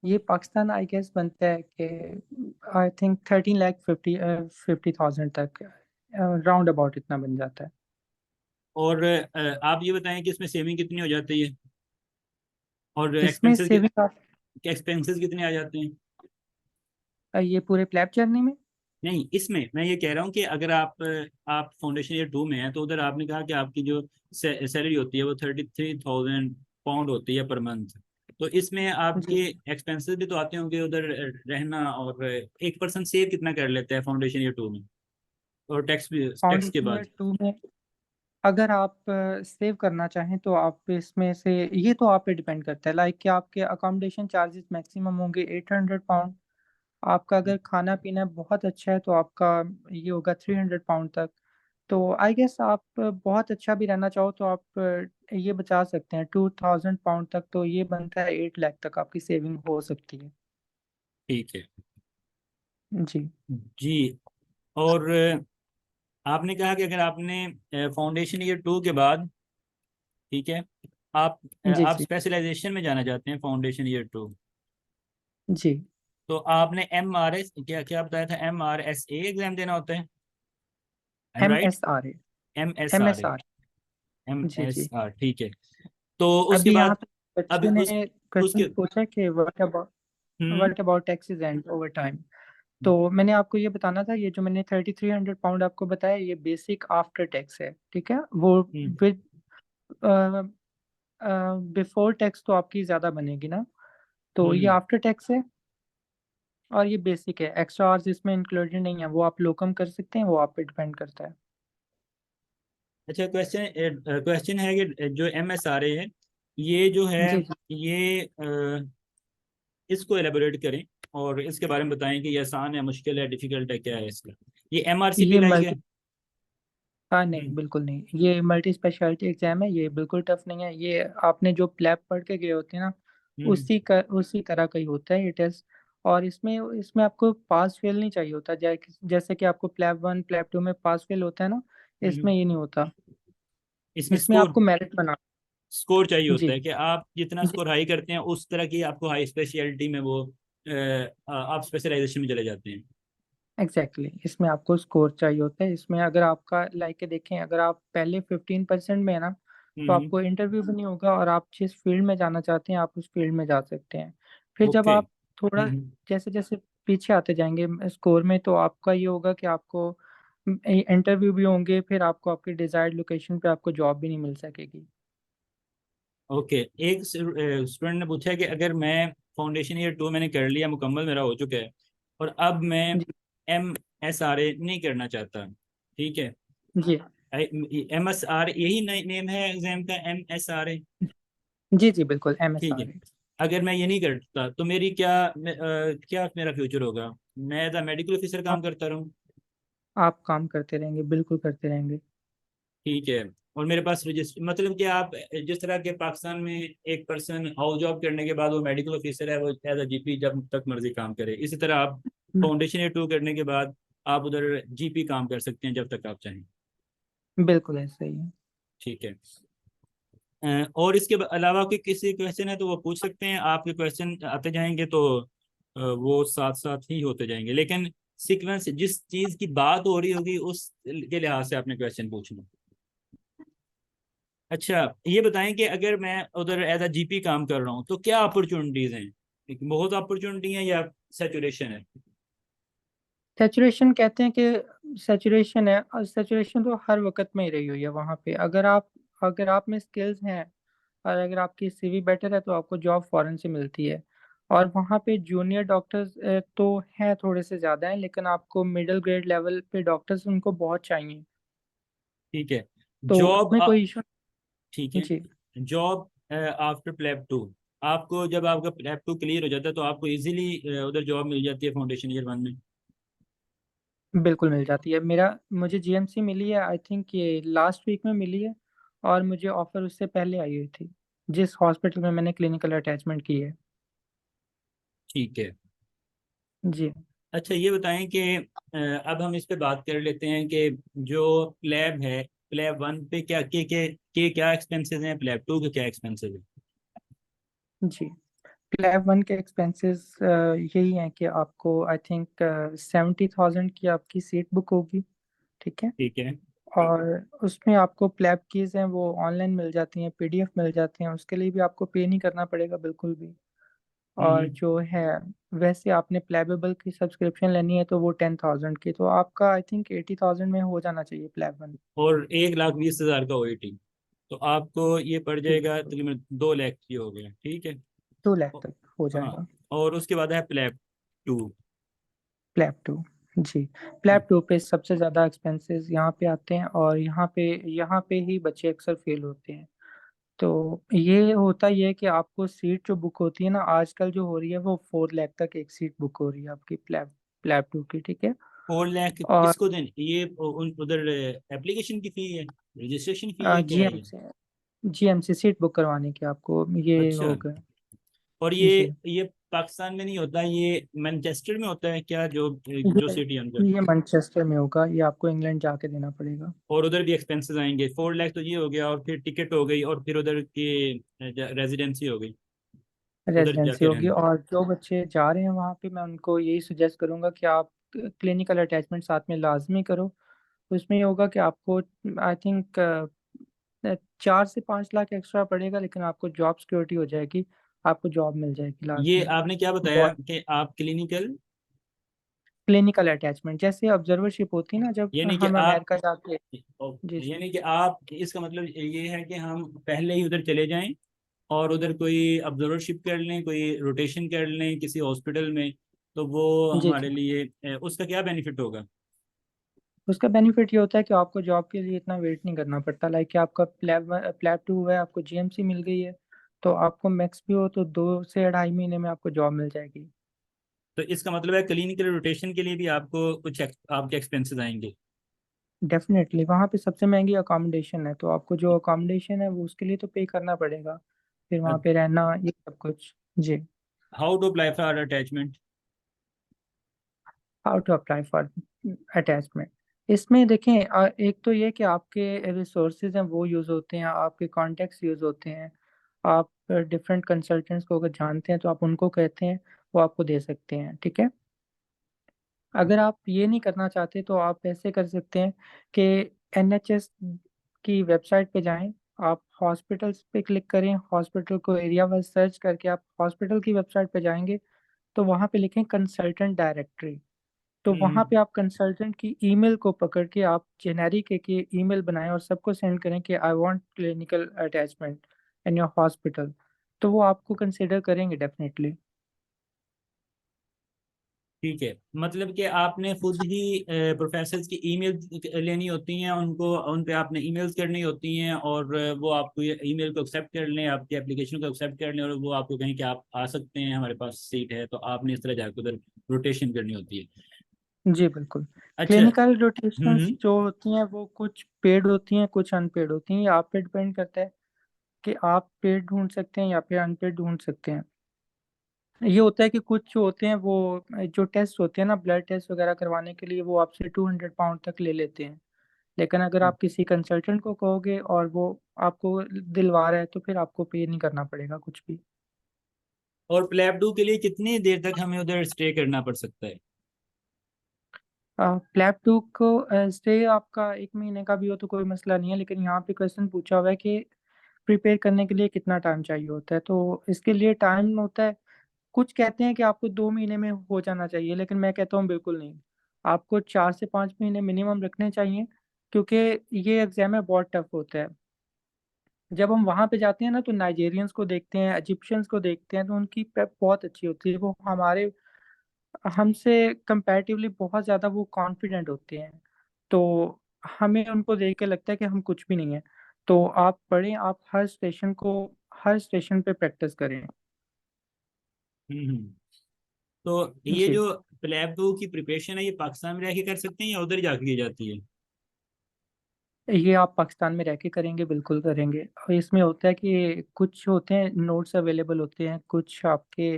ये पाकिस्तान आई गेस बनता है कि आई थिंक 13,50,000 तक, राउंड अबाउट इतना बन जाता है। और आप ये बताएं कि इसमें सेविंग कितनी हो जाती है, और इसमें एक्सपेंसेस सेविंग आप, एक्सपेंसेस कितने आ जाते हैं? ये पूरे प्लैब जर्नी में, नहीं, इसमें मैं ये कह रहा हूँ कि अगर आप फाउंडेशन ईयर 2 में हैं, तो उधर आपने कहा कि आपकी जो सैलरी होती है वो 33,000 पाउंड होती है पर मंथ। तो इसमें आपके जी। एक्सपेंसेस भी तो आते होंगे उधर, रहना, और एक पर्सन सेव कितना कर लेता है फाउंडेशन ईयर 2 में, और टैक्स के फाउंडेशन ईयर बाद? 2 में अगर आप सेव करना चाहें तो आप इसमें से, ये तो आप पे डिपेंड करता है, लाइक कि आपके अकोमोडेशन चार्जेस मैक्सिमम होंगे 800 पाउंड। आपका अगर खाना पीना बहुत अच्छा है तो आपका ये होगा 300 पाउंड तक। तो आई गेस आप बहुत अच्छा भी रहना चाहो तो आप ये बचा सकते हैं 2000 पाउंड तक, तो ये बनता है 8 लाख तक आपकी सेविंग हो सकती है। ठीक है। जी जी। और आपने कहा कि अगर आपने फाउंडेशन ईयर 2 के बाद, ठीक है, जी आप जी स्पेशलाइजेशन में जाना चाहते हैं फाउंडेशन ईयर 2, जी। तो आपने MRS क्या क्या बताया था, MRSA एग्जाम देना होता है, um um right? S R A. M S M R S A R. M जी एस जी। आर ठीक है। तो उसके अभी यहाँ बाद, पे अब बच्चे उस ने क्वेश्चन उसके पूछा कि hmm what about taxes and overtime. तो मैंने आपको ये बताना था, ये जो मैंने 3300 पाउंड आपको बताया, ये बेसिक आफ्टर टैक्स है, ठीक है। वो हम्म विद बिफोर टैक्स तो आपकी ज़्यादा बनेगी ना, तो ये हम्म। आफ्टर टैक्स है। और ये बेसिक है, एक्स्ट्रा आवर्स इसमें इंक्लूडेड नहीं है, वो आप लोकम कर सकते हैं, वो आप पे डिपेंड करता है। अच्छा, क्वेश्चन क्वेश्चन है कि जो MSRA है, ये जो है, जी जी। ये इसको एलेबोरेट करें और इसके बारे में बताएं कि ये आसान है, मुश्किल है, डिफिकल्ट है, क्या है इसका। ये MRCP ये लाइक है? मल्टी हाँ, नहीं हम्म बिल्कुल नहीं, ये मल्टी स्पेशलिटी एग्जाम है, ये बिल्कुल टफ नहीं है। ये आपने जो प्लैब पढ़ के गए होते हैं ना, हम्म उसी तरह का ही होता है ये टेस्ट। और इसमें आपको पास फेल नहीं चाहिए होता, जैसे कि आपको प्लैब 1 प्लैब 2 में पास फेल होता है ना, हम्म। इसमें ये नहीं होता। इसमें इसमें स्कोर आपको मेरिट बना। स्कोर चाहिए होता जी है कि आप जितना जी। स्कोर हाई करते हैं उस तरह की आपको हाई स्पेशलिटी में वो आप स्पेशलाइजेशन में चले जाते हैं। एग्जैक्टली इसमें आपको स्कोर चाहिए होता है। इसमें अगर आपका लाइक के देखें, अगर आप पहले 15% में है ना, तो हम्म आपको इंटरव्यू भी नहीं होगा, और आप जिस फील्ड में जाना चाहते हैं आप उस फील्ड में जा सकते हैं। फिर जब ओके। आप थोड़ा जैसे जैसे पीछे आते जाएंगे स्कोर में, तो आपका ये होगा कि आपको इंटरव्यू भी होंगे, फिर आपको आपकी डिजायर्ड लोकेशन पे आपको जॉब भी नहीं मिल सकेगी। ओके, एक स्टूडेंट ने पूछा है कि अगर मैं फाउंडेशन ईयर 2 मैंने कर लिया, मुकम्मल मेरा हो चुका है, और अब मैं जी MSRA नहीं करना चाहता, ठीक है, जी MSR यही नेम है एग्जाम का, MSRA, जी जी बिल्कुल, एम एस ठीक है। R A. अगर मैं ये नहीं करता तो मेरी क्या मेरा फ्यूचर होगा? मैं एज मेडिकल ऑफिसर काम आप करता रहूँ, आप काम करते रहेंगे, बिल्कुल करते रहेंगे। ठीक है, और मेरे पास रजिस्टर, मतलब कि आप जिस तरह के पाकिस्तान में एक पर्सन हाउस जॉब करने के बाद वो मेडिकल ऑफिसर है, वो एज GP जब तक मर्जी काम करे, इसी तरह आप फाउंडेशन ईयर 2 करने के बाद आप उधर GP काम कर सकते हैं जब तक आप चाहें, बिल्कुल ऐसा ही है। ठीक है। और इसके अलावा कोई किसी क्वेश्चन है तो वो पूछ सकते हैं, आपके क्वेश्चन आते जाएंगे तो वो साथ साथ ही होते जाएंगे, लेकिन सीक्वेंस जिस चीज की बात हो रही होगी उस के लिहाज से आपने क्वेश्चन पूछना। अच्छा, ये बताएं कि अगर मैं उधर एज GP काम कर रहा हूँ तो क्या अपॉर्चुनिटीज हैं? बहुत अपॉर्चुनिटी है या सैचुरेशन है? सैचुरेशन कहते हैं कि सैचुरेशन है, और सैचुरेशन तो हर वक्त में ही रही हुई है वहाँ पे। अगर आप में स्किल्स हैं, और अगर आपकी सीवी बेटर है, तो आपको जॉब फॉरेन से मिलती है। और वहाँ पे जूनियर डॉक्टर्स तो हैं, थोड़े से ज़्यादा हैं, लेकिन आपको मिडिल ग्रेड लेवल पे डॉक्टर्स उनको बहुत चाहिए। ठीक है। तो जॉब उसमें कोई इशू। ठीक है। जी जॉब आफ्टर प्लेब 2, आपको जब आपका प्लेब 2 क्लियर हो जाता है तो आपको इजीली उधर जॉब मिल जाती है फाउंडेशन ईयर 1 में? बिल्कुल मिल जाती है। मुझे जीएमसी मिली है, आई थिंक ये लास्ट वीक में मिली है। और मुझे ऑफर उससे पहले आई हुई थी, जिस हॉस्पिटल में मैंने क्लिनिकल अटैचमेंट की है। ठीक है। जी अच्छा, ये बताएं कि अब हम इस पे बात कर लेते हैं कि जो प्लेब है, प्लेब 1 पे के क्या एक्सपेंसेस हैं, प्लेब 2 के क्या एक्सपेंसेस हैं? जी। प्लेब 1 के एक्सपेंसेस यही हैं कि आपको आई थिंक 70,000 की आपकी सीट बुक होगी, ठीक है। ठीक है। और उसमें आपको प्लेब कीज हैं वो ऑनलाइन मिल जाती हैं, पीडीएफ मिल जाती हैं, उसके लिए भी आपको पे नहीं करना पड़ेगा बिल्कुल भी। और हम्म। जो है, वैसे आपने प्लेबेबल की सब्सक्रिप्शन लेनी है तो वो 10,000 की, तो आपका आई थिंक 80,000 में हो जाना चाहिए प्लेब 1। और 1,20,000 का OET, तो आपको ये पड़ जी जाएगा बिल्कुल, तकरीबन 2 लाख की हो गया, ठीक है। 2 लाख तक हो हाँ, जाएगा। और उसके बाद है प्लेब 2। प्लेब 2। जी। प्लेब 2 पे सबसे ज़्यादा एक्सपेंसेस यहाँ पे आते हैं, और यहाँ पे ही बच्चे अक्सर फेल होते हैं। तो ये होता ये है कि आपको सीट जो बुक होती है ना, आजकल जो हो रही है, वो 4 लाख तक एक सीट बुक हो रही है आपकी प्लेब 2 की, ठीक है। 4 लाख और किसको देने ये उधर एप्लीकेशन की फी है, रजिस्ट्रेशन फी है, क्या है जीएम ये? से जीएमसी सीट बुक करवाने की आपको ये अच्छा, होगा। और जी, ये पाकिस्तान में नहीं होता, ये मैनचेस्टर में होता है क्या, जो जो ये सिटी है उनका? ये मैनचेस्टर में होगा, ये आपको इंग्लैंड जाके देना पड़ेगा। और उधर भी एक्सपेंसेस आएंगे, 4 लाख तो ये हो गया, और फिर टिकट हो गई, और फिर उधर की रेजिडेंसी हो गई, उधर रेजिडेंसी जाके होगी। रहना। और जो बच्चे जा रहे हैं वहाँ पे, मैं उनको यही सजेस्ट करूंगा कि आप क्लिनिकल अटैचमेंट साथ में लाजमी करो। उसमें ये होगा कि आपको आई थिंक 4 से 5 लाख एक्स्ट्रा पड़ेगा, लेकिन आपको जॉब सिक्योरिटी हो जाएगी, आपको जॉब मिल जाएगी ये लाजमी। आपने क्या बताया बहुत कि आप क्लिनिकल, क्लिनिकल अटैचमेंट जैसे ऑब्जर्वरशिप होती है ना, जब यानी कि हम आप, अमेरिका जाके। जी जी। यानी कि आप, इसका मतलब ये है कि हम पहले ही उधर चले जाएं और उधर कोई ऑब्जर्वरशिप कर लें, कोई रोटेशन कर लें किसी हॉस्पिटल में, तो वो जी हमारे जी। लिए उसका क्या बेनिफिट होगा? उसका बेनिफिट ये होता है कि आपको जॉब के लिए इतना वेट नहीं करना पड़ता। लाइक कि आपका प्लैब 2 है, आपको जीएमसी मिल गई है, तो आपको मैक्स भी हो तो 2 से 2.5 महीने में आपको जॉब मिल जाएगी। तो इसका मतलब है क्लिनिकल रोटेशन के लिए भी आपको कुछ आपके एक्सपेंसेस आएंगे? डेफिनेटली वहाँ पे सबसे महंगी अकोमोडेशन है, तो आपको जो अकोमोडेशन है वो उसके लिए तो पे करना पड़ेगा, फिर वहाँ पे रहना ये सब कुछ। जी। How to apply for attachment? How to apply for attachment. इसमें देखें, एक तो ये कि आपके रिसोर्सेज हैं वो यूज़ होते हैं, आपके कॉन्टेक्ट्स यूज़ होते हैं। आप डिफरेंट कंसल्टेंट्स को अगर जानते हैं तो आप उनको कहते हैं, वो आपको दे सकते हैं, ठीक है। अगर आप ये नहीं करना चाहते तो आप ऐसे कर सकते हैं कि एनएचएस की वेबसाइट पे जाएं, आप हॉस्पिटल्स पे क्लिक करें, हॉस्पिटल को एरिया वाइज सर्च करके आप हॉस्पिटल की वेबसाइट पे जाएंगे, तो वहाँ पे लिखें कंसल्टेंट डायरेक्टरी। तो वहाँ हम्म। पे आप कंसल्टेंट की ईमेल को पकड़ के आप जेनेरिक एक ईमेल बनाएं और सबको सेंड करें कि I want clinical attachment in your hospital, तो वो आपको कंसिडर करेंगे डेफिनेटली। ठीक है, मतलब कि आपने खुद ही प्रोफेसर्स की ईमेल लेनी होती हैं, उनको उन पे आपने ईमेल्स करनी होती हैं, और वो आपको ये ईमेल को एक्सेप्ट कर लें, आपकी एप्लीकेशन को एक्सेप्ट कर लें, और वो आपको कहें कि आप आ सकते हैं, हमारे पास सीट है, तो आपने इस तरह जाकर उधर रोटेशन करनी होती है। जी बिल्कुल। अच्छा। क्लिनिकल रोटेशंस हम्म। जो होती हैं वो कुछ पेड होती हैं, कुछ अनपेड होती हैं, ये आप पे डिपेंड करता है कि आप पेड ढूंढ सकते हैं या फिर अनपेड ढूंढ सकते हैं। ये होता है कि कुछ जो होते हैं वो जो टेस्ट होते हैं ना, ब्लड टेस्ट वगैरह करवाने के लिए, वो आपसे 200 पाउंड तक ले लेते हैं। लेकिन अगर आप किसी कंसल्टेंट को कहोगे और वो आपको दिलवा रहा है, तो फिर आपको पे नहीं करना पड़ेगा कुछ भी। और प्लेब 2 के लिए कितनी देर तक हमें उधर स्टे करना पड़ सकता है? प्लैब 2 को स्टे आपका 1 महीने का भी हो तो कोई मसला नहीं है, लेकिन यहाँ पे क्वेश्चन पूछा हुआ है कि प्रिपेयर करने के लिए कितना टाइम चाहिए होता है, तो इसके लिए टाइम होता है। कुछ कहते हैं कि आपको 2 महीने में हो जाना चाहिए, लेकिन मैं कहता हूँ बिल्कुल नहीं, आपको 4 से 5 महीने मिनिमम रखने चाहिए, क्योंकि ये एग्जाम है बहुत टफ होता है। जब हम वहां पे जाते हैं ना, तो नाइजेरियंस को देखते हैं, इजिप्शियंस को देखते हैं, तो उनकी प्रेप बहुत अच्छी होती है, वो हमारे हमसे कंपैरेटिवली बहुत ज़्यादा वो कॉन्फिडेंट होते हैं। तो हमें उनको देख के लगता है कि हम कुछ भी नहीं है। तो आप पढ़ें, आप हर स्टेशन पे प्रैक्टिस करें। हम्म। तो ये जी, जो प्लेब 2 की प्रिपरेशन है, ये पाकिस्तान में रह के कर सकते हैं या उधर जाके की जाती है? ये आप पाकिस्तान में रह के करेंगे, बिल्कुल करेंगे। और इसमें होता है कि कुछ होते हैं नोट्स अवेलेबल होते हैं, कुछ आपके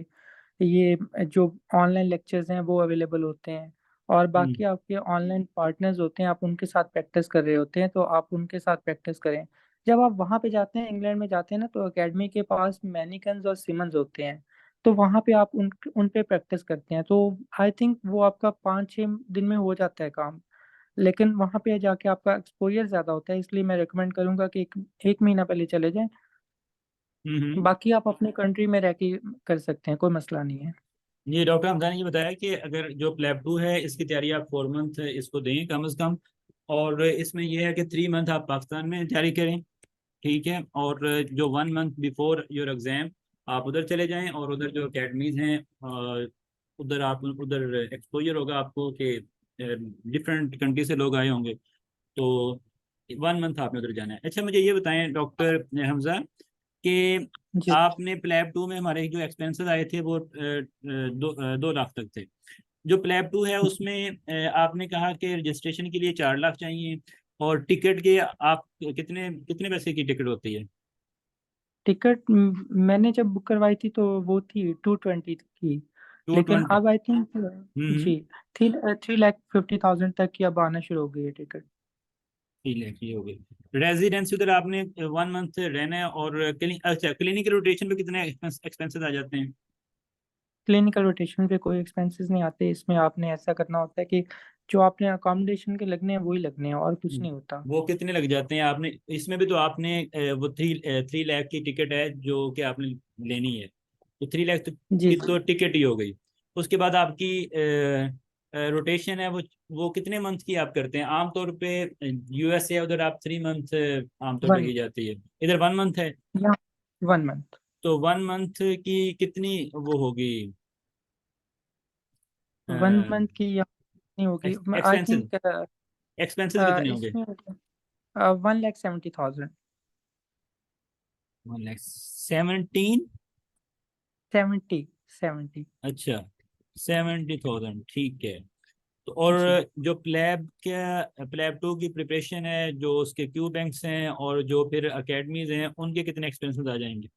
ये जो ऑनलाइन लेक्चर्स हैं वो अवेलेबल होते हैं, और हम्म। बाकी आपके ऑनलाइन पार्टनर्स होते हैं, आप उनके साथ प्रैक्टिस कर रहे होते हैं, तो आप उनके साथ प्रैक्टिस करें। जब आप वहाँ पे जाते हैं, इंग्लैंड में जाते हैं ना, तो एकेडमी के पास मैनिकन्स और सिमन्स होते हैं, तो वहाँ पे आप उन पे प्रैक्टिस करते हैं, तो आई थिंक वो आपका 5-6 दिन में हो जाता है काम। लेकिन वहाँ पे जाके आपका एक्सपोजर ज़्यादा होता है, इसलिए मैं रिकमेंड करूंगा कि एक महीना पहले चले जाएं। हम्म। बाकी आप अपने कंट्री में रह के कर सकते हैं, कोई मसला नहीं है। ये डॉक्टर हमजा ने ये बताया कि अगर जो प्लेब 2 है इसकी तैयारी आप 4 मंथ इसको दें कम से कम, और इसमें यह है कि 3 मंथ आप पाकिस्तान में तैयारी करें, ठीक है, और जो 1 मंथ बिफोर योर एग्जाम आप उधर चले जाएं, और उधर जो अकेडमीज हैं उधर आप उधर एक्सपोजर होगा आपको कि डिफरेंट कंट्री से लोग आए होंगे, तो 1 मंथ आपने उधर जाना है। अच्छा, मुझे ये बताएं डॉक्टर हमजा कि जी। आपने प्लेब 2 में हमारे जो एक्सपेंसेस आए थे वो 2 लाख तक थे। जो प्लेब 2 है उसमें आपने कहा कि रजिस्ट्रेशन के लिए 4 लाख चाहिए, और टिकट के आप कितने कितने पैसे की टिकट होती है? टिकट मैंने जब बुक करवाई थी तो वो थी 220 की, टू लेकिन ट्वेंटी अब आई थिंक हम्म। जी 3,50,000 तक की अब आना शुरू हो गई है टिकट। ठीक है, ये हो गई। रेजिडेंसी उधर आपने 1 मंथ रहना है, और अच्छा क्लिनिकल रोटेशन पे कितने एक्सपेंसेस आ जाते हैं? क्लिनिकल रोटेशन पे कोई एक्सपेंसेस नहीं आते, इसमें आपने ऐसा करना होता है कि जो आपने अकोमोडेशन के लगने हैं वही लगने हैं और कुछ नहीं होता। वो कितने लग जाते हैं? आपने इसमें भी तो आपने वो 3 लाख की टिकट है जो कि आपने लेनी है, तो 3 लाख तो जी की जी। तो टिकट ही हो गई। उसके बाद आपकी रोटेशन है, वो कितने मंथ की आप करते हैं आमतौर पे? यूएसए उधर आप 3 मंथ आमतौर पे वन की जाती है, इधर 1 मंथ है। या 1 मंथ। तो 1 मंथ की कितनी वो होगी 1 मंथ की या नहीं होगी, आई एक्सपेंसेस? थिंक एक्सपेंसेस कितने होंगे? इसमें 1,70,000। 1 लाख 17। 70। अच्छा, 70,000, ठीक है। तो और जी जो प्लेब 2 की प्रिपरेशन है, जो उसके क्यू बैंक्स हैं और जो फिर अकेडमीज हैं, उनके कितने एक्सपेंसेस आ जाएंगे?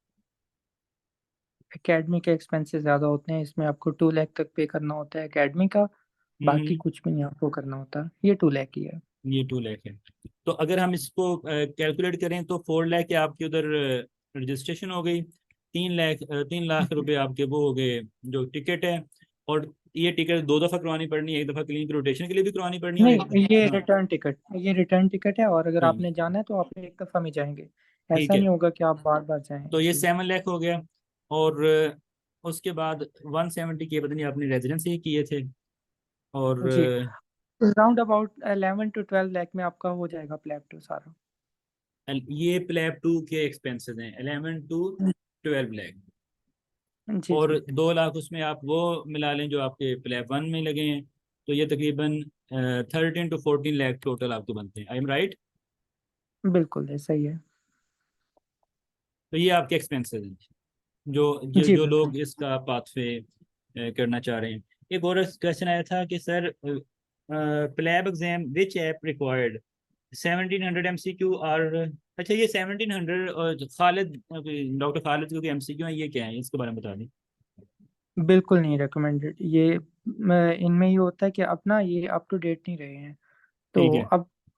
एकेडमी के एक्सपेंसेस ज़्यादा होते हैं, इसमें आपको 2 लाख तक पे करना होता है एकेडमी का। बाकी हम्म। कुछ भी नहीं आपको करना होता, ये 2 लाख ही है। ये 2 लाख है। तो अगर हम इसको कैलकुलेट करें तो 4 लाख के आपके उधर रजिस्ट्रेशन हो गई, 3 लाख 3 लाख रुपए आपके वो हो गए जो टिकट है। और ये टिकट 2 दफ़ा करवानी पड़नी है, एक दफ़ा क्लिनिक रोटेशन के लिए भी करवानी पड़नी है और एक। नहीं, हाँ, ये रिटर्न टिकट है, और अगर ठीक। आपने जाना है तो आप एक दफ़ा में जाएंगे, ठीक ऐसा है, नहीं होगा कि आप बार बार जाएं तो ये जी। 7 लाख हो गया। और उसके बाद 170 के पता नहीं आपने रेजिडेंसी किए थे। और जी राउंड अबाउट 11 to 12 लाख में आपका हो जाएगा प्लेब टू सारा। ये प्लेब 2 के एक्सपेंसेस हैं 11 to 12 लाख। जी और जी 2 लाख उसमें आप वो मिला लें जो आपके प्लेब 1 में लगे हैं, तो ये तकरीबन 13 to 14 लाख टोटल आपको बनते हैं। I am right? बिल्कुल है, सही है। तो ये आपके एक्सपेंसेस हैं जो जो जी जो बिल्कुल। लोग इसका पाथवे करना चाह रहे हैं। एक और क्वेश्चन आया था कि सर, प्लेब एग्जाम विच ऐप रिक्वायर्ड 1700 MCQ और, अच्छा ये 1700 और खालिद, डॉक्टर खालिद के MCQ हैं, ये क्या है? इसके बारे में बता दें। बिल्कुल नहीं रिकमेंडेड ये, इनमें ये होता है कि अब ना ये अप टू डेट नहीं रहे हैं। ठीक तो है।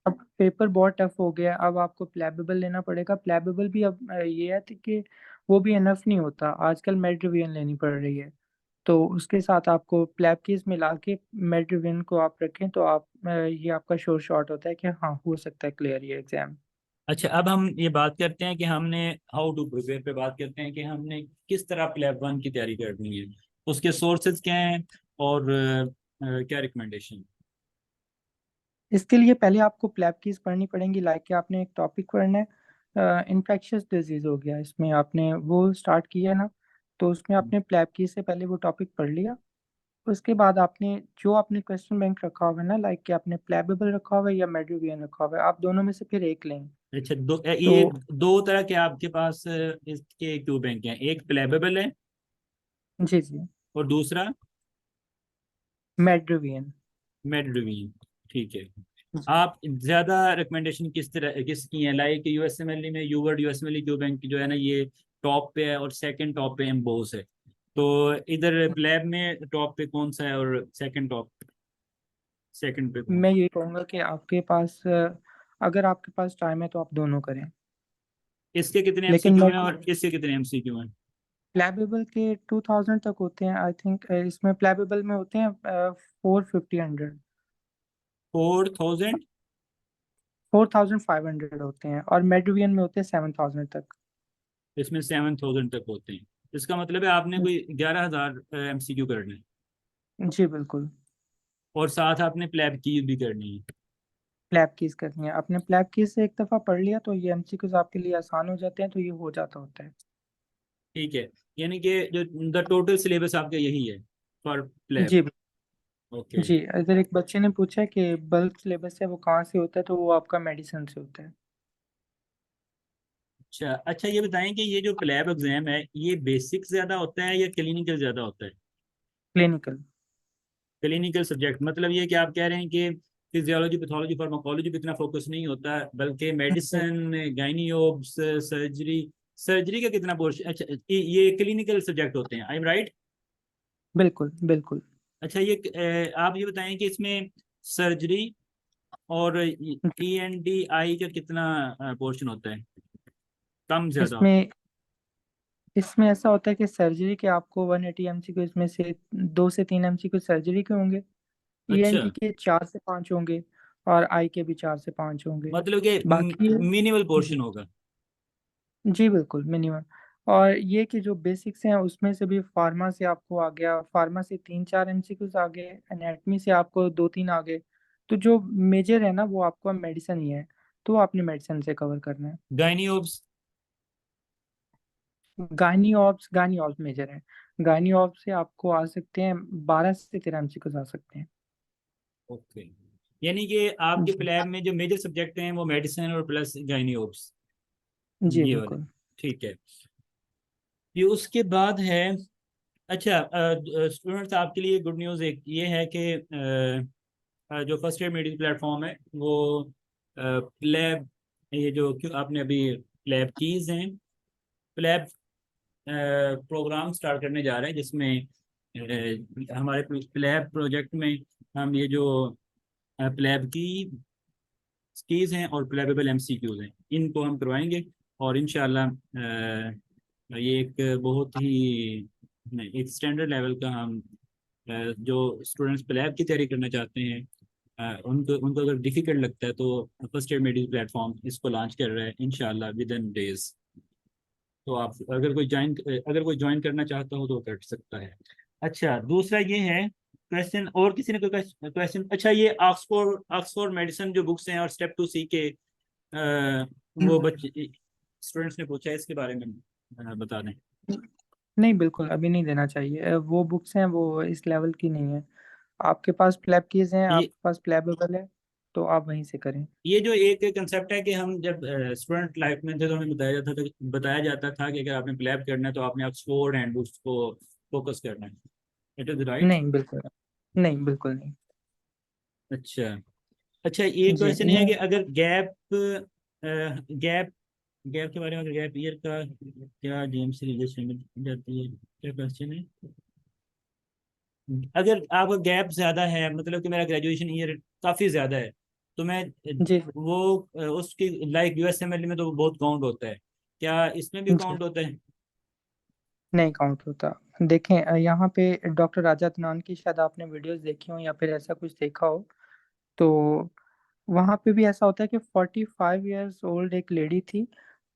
अब पेपर बहुत टफ हो गया, अब आपको प्लेबेबल लेना पड़ेगा। प्लेबेबल भी अब ये है कि वो भी इनफ नहीं होता, आजकल मेड रिवीजन लेनी पड़ रही है। तो उसके साथ आपको प्लेब कीज मिला के मेड रिवीजन को आप रखें तो आप ये आपका श्योर शॉट होता है कि हाँ हो सकता है क्लियर ये एग्जाम। अच्छा, अब हम ये बात करते हैं कि हमने हाउ टू प्रिपेयर पे बात करते हैं कि हमने किस तरह प्लेब 1 की तैयारी करनी है, उसके सोर्सेज क्या हैं, और क्या रिकमेंडेशन? इसके लिए पहले आपको प्लेब कीज पढ़नी पड़ेंगी, लाइक कि आपने एक टॉपिक पढ़ना है, इन्फेक्शियस डिजीज हो गया, इसमें आपने वो स्टार्ट किया ना, तो उसमें आपने प्लेब कीज से पहले वो टॉपिक पढ़ लिया। उसके बाद आपने जो आपने क्वेश्चन बैंक रखा हुआ है ना, लाइक कि आपने प्लेबेबल रखा हुआ है या मेडिवियन रखा हुआ है, आप दोनों में से फिर एक लें। अच्छा, तो ये दो तरह के आपके पास इसके क्यू बैंक हैं, एक प्लेबेबल है जी जी और दूसरा मेडिवियन। मेड। ठीक है। आप ज्यादा रिकमेंडेशन किस की है? लाइक यूएसएमएल में यूवर्ड यूएसएमएल क्यू बैंक जो है ना, ये टॉप पे है, और सेकंड टॉप पे एम्बोस है। तो इधर प्लेब में टॉप पे कौन सा है, और सेकंड पे कौन? मैं ये कहूँगा कि आपके पास अगर आपके पास टाइम है तो आप दोनों करें। इसके कितने लेकिन एमसीक्यू मैं हैं और इसके कितने एमसीक्यू हैं? प्लेबेबल के 2,000 तक होते हैं आई थिंक, इसमें प्लेबेबल में होते हैं 450, 4000? 4,500 होते हैं, और मेडिवियन में होते हैं 7,000 तक। इसमें 7000 तक होते हैं। इसका मतलब है आपने कोई 11,000 एमसीक्यू करने हैं, जी बिल्कुल। और साथ आपने प्लेब की भी करनी है। प्लेब कीज करनी है, आपने प्लेब कीज से एक दफ़ा पढ़ लिया तो ये एमसीक्यूज आपके लिए आसान हो जाते हैं, तो ये हो जाता होता है। ठीक है, यानी कि जो द टोटल सिलेबस आपका यही है फॉर प्लेब। जी ओके। जी। इधर एक बच्चे ने पूछा है कि बल्क सिलेबस है वो कहाँ से होता है, तो वो आपका मेडिसिन से होता है। अच्छा अच्छा, ये बताएं कि ये जो प्लेब एग्जाम है, ये बेसिक ज्यादा होता है या क्लिनिकल ज्यादा होता है? क्लिनिकल। क्लिनिकल सब्जेक्ट मतलब ये कि आप कह रहे हैं कि फिजियोलॉजी, पैथोलॉजी, फार्माकोलॉजी पे इतना फोकस नहीं होता, बल्कि मेडिसिन, गायनी, सर्जरी, सर्जरी का कितना पोर्शन? अच्छा, ये क्लिनिकल सब्जेक्ट होते हैं, आई एम राइट? बिल्कुल बिल्कुल। अच्छा, ये आप ये बताएं कि इसमें सर्जरी और ENDI का कितना पोर्शन होता है, कम ज्यादा होता है? इसमें इसमें ऐसा होता है कि सर्जरी के आपको 180 MCQ, इसमें से 2 से 3 MCQ सर्जरी के होंगे, अच्छा, ENT के 4 से 5 होंगे, और आई के भी 4 से 5 होंगे। मतलब कि बाकी मिनिमल जी पोर्शन होगा। जी बिल्कुल मिनिमम। और ये कि जो बेसिक्स हैं उसमें से भी फार्मा से आपको आ गया, फार्मा से 3-4 MCQs आ गए, एनाटमी से आपको 2-3 आ गए। तो जो मेजर है ना वो आपको मेडिसिन ही है, तो आपने मेडिसिन से कवर करना है। गायनियोब्स? गायनी ऑब्स मेजर है। गायनी ऑब्स से आपको आ सकते हैं 12 से 13 MCQs आ सकते हैं। ओके, यानी कि आपके जी प्लेब में जो मेजर सब्जेक्ट हैं वो मेडिसिन और प्लस गायनियोब्स, जी ये वाले। बिल्कुल। ठीक है। ये उसके बाद है, अच्छा, स्टूडेंट्स आपके लिए गुड न्यूज़ एक ये है कि जो फर्स्ट ईयर मेडिकल प्लेटफॉर्म है वो प्लेब, ये जो क्यों आपने अभी प्लेब कीज हैं, प्लेब प्रोग्राम स्टार्ट करने जा रहे हैं, जिसमें हमारे प्लेब प्रोजेक्ट में हम ये जो प्लेब की कीज हैं और प्लेबेबल MCQs हैं, इनको हम करवाएंगे। और इंशाल्लाह ये एक बहुत ही एक स्टैंडर्ड लेवल का हम जो स्टूडेंट्स प्लेब की तैयारी करना चाहते हैं, उनको उनको अगर डिफिकल्ट लगता है तो फर्स्ट ईयर मेडिकल प्लेटफॉर्म इसको लॉन्च कर रहा है इंशाल्लाह विद इन डेज। तो आप अगर कोई ज्वाइन करना चाहता हो तो कर सकता है। अच्छा, दूसरा ये है क्वेश्चन, और किसी ने कोई क्वेश्चन? अच्छा, ये ऑक्सफोर्ड ऑक्सफोर्ड मेडिसिन जो बुक्स हैं और स्टेप 2C के वो बच्चे स्टूडेंट्स ने पूछा है, इसके बारे में बता दें। नहीं बिल्कुल अभी नहीं देना चाहिए, वो बुक्स हैं वो इस लेवल की नहीं है। आपके पास प्लेब कीज हैं, ये आपके पास प्लेबेबल है, तो आप वहीं से करें। ये जो एक कंसेप्ट है कि हम जब स्टूडेंट लाइफ में थे तो हमें बताया जाता था कि अगर आपने प्लेब करना है तो आपने ऑक्सफोर्ड हैंड बुक्स को फोकस करना है। It is right? नहीं बिल्कुल नहीं, बिल्कुल नहीं। अच्छा। अच्छा, ये जी क्वेश्चन ये है कि अगर गैप गैप के बारे में, अगर गैप ईयर का क्या GMC रजिस्ट्रेशन में जाती है, क्या क्वेश्चन है? अगर आपका गैप ज्यादा है, मतलब कि मेरा ग्रेजुएशन ईयर काफी ज्यादा है, तो मैं जी वो उसकी लाइक USMLE में तो वो बहुत काउंट होता है, क्या इसमें भी जी काउंट होता है? नहीं काउंट होता। देखें यहाँ पे डॉक्टर राजा तनान की शायद आपने वीडियोस देखी हो या फिर ऐसा कुछ देखा हो, तो वहाँ पे भी ऐसा होता है कि 45 इयर्स ओल्ड एक लेडी थी,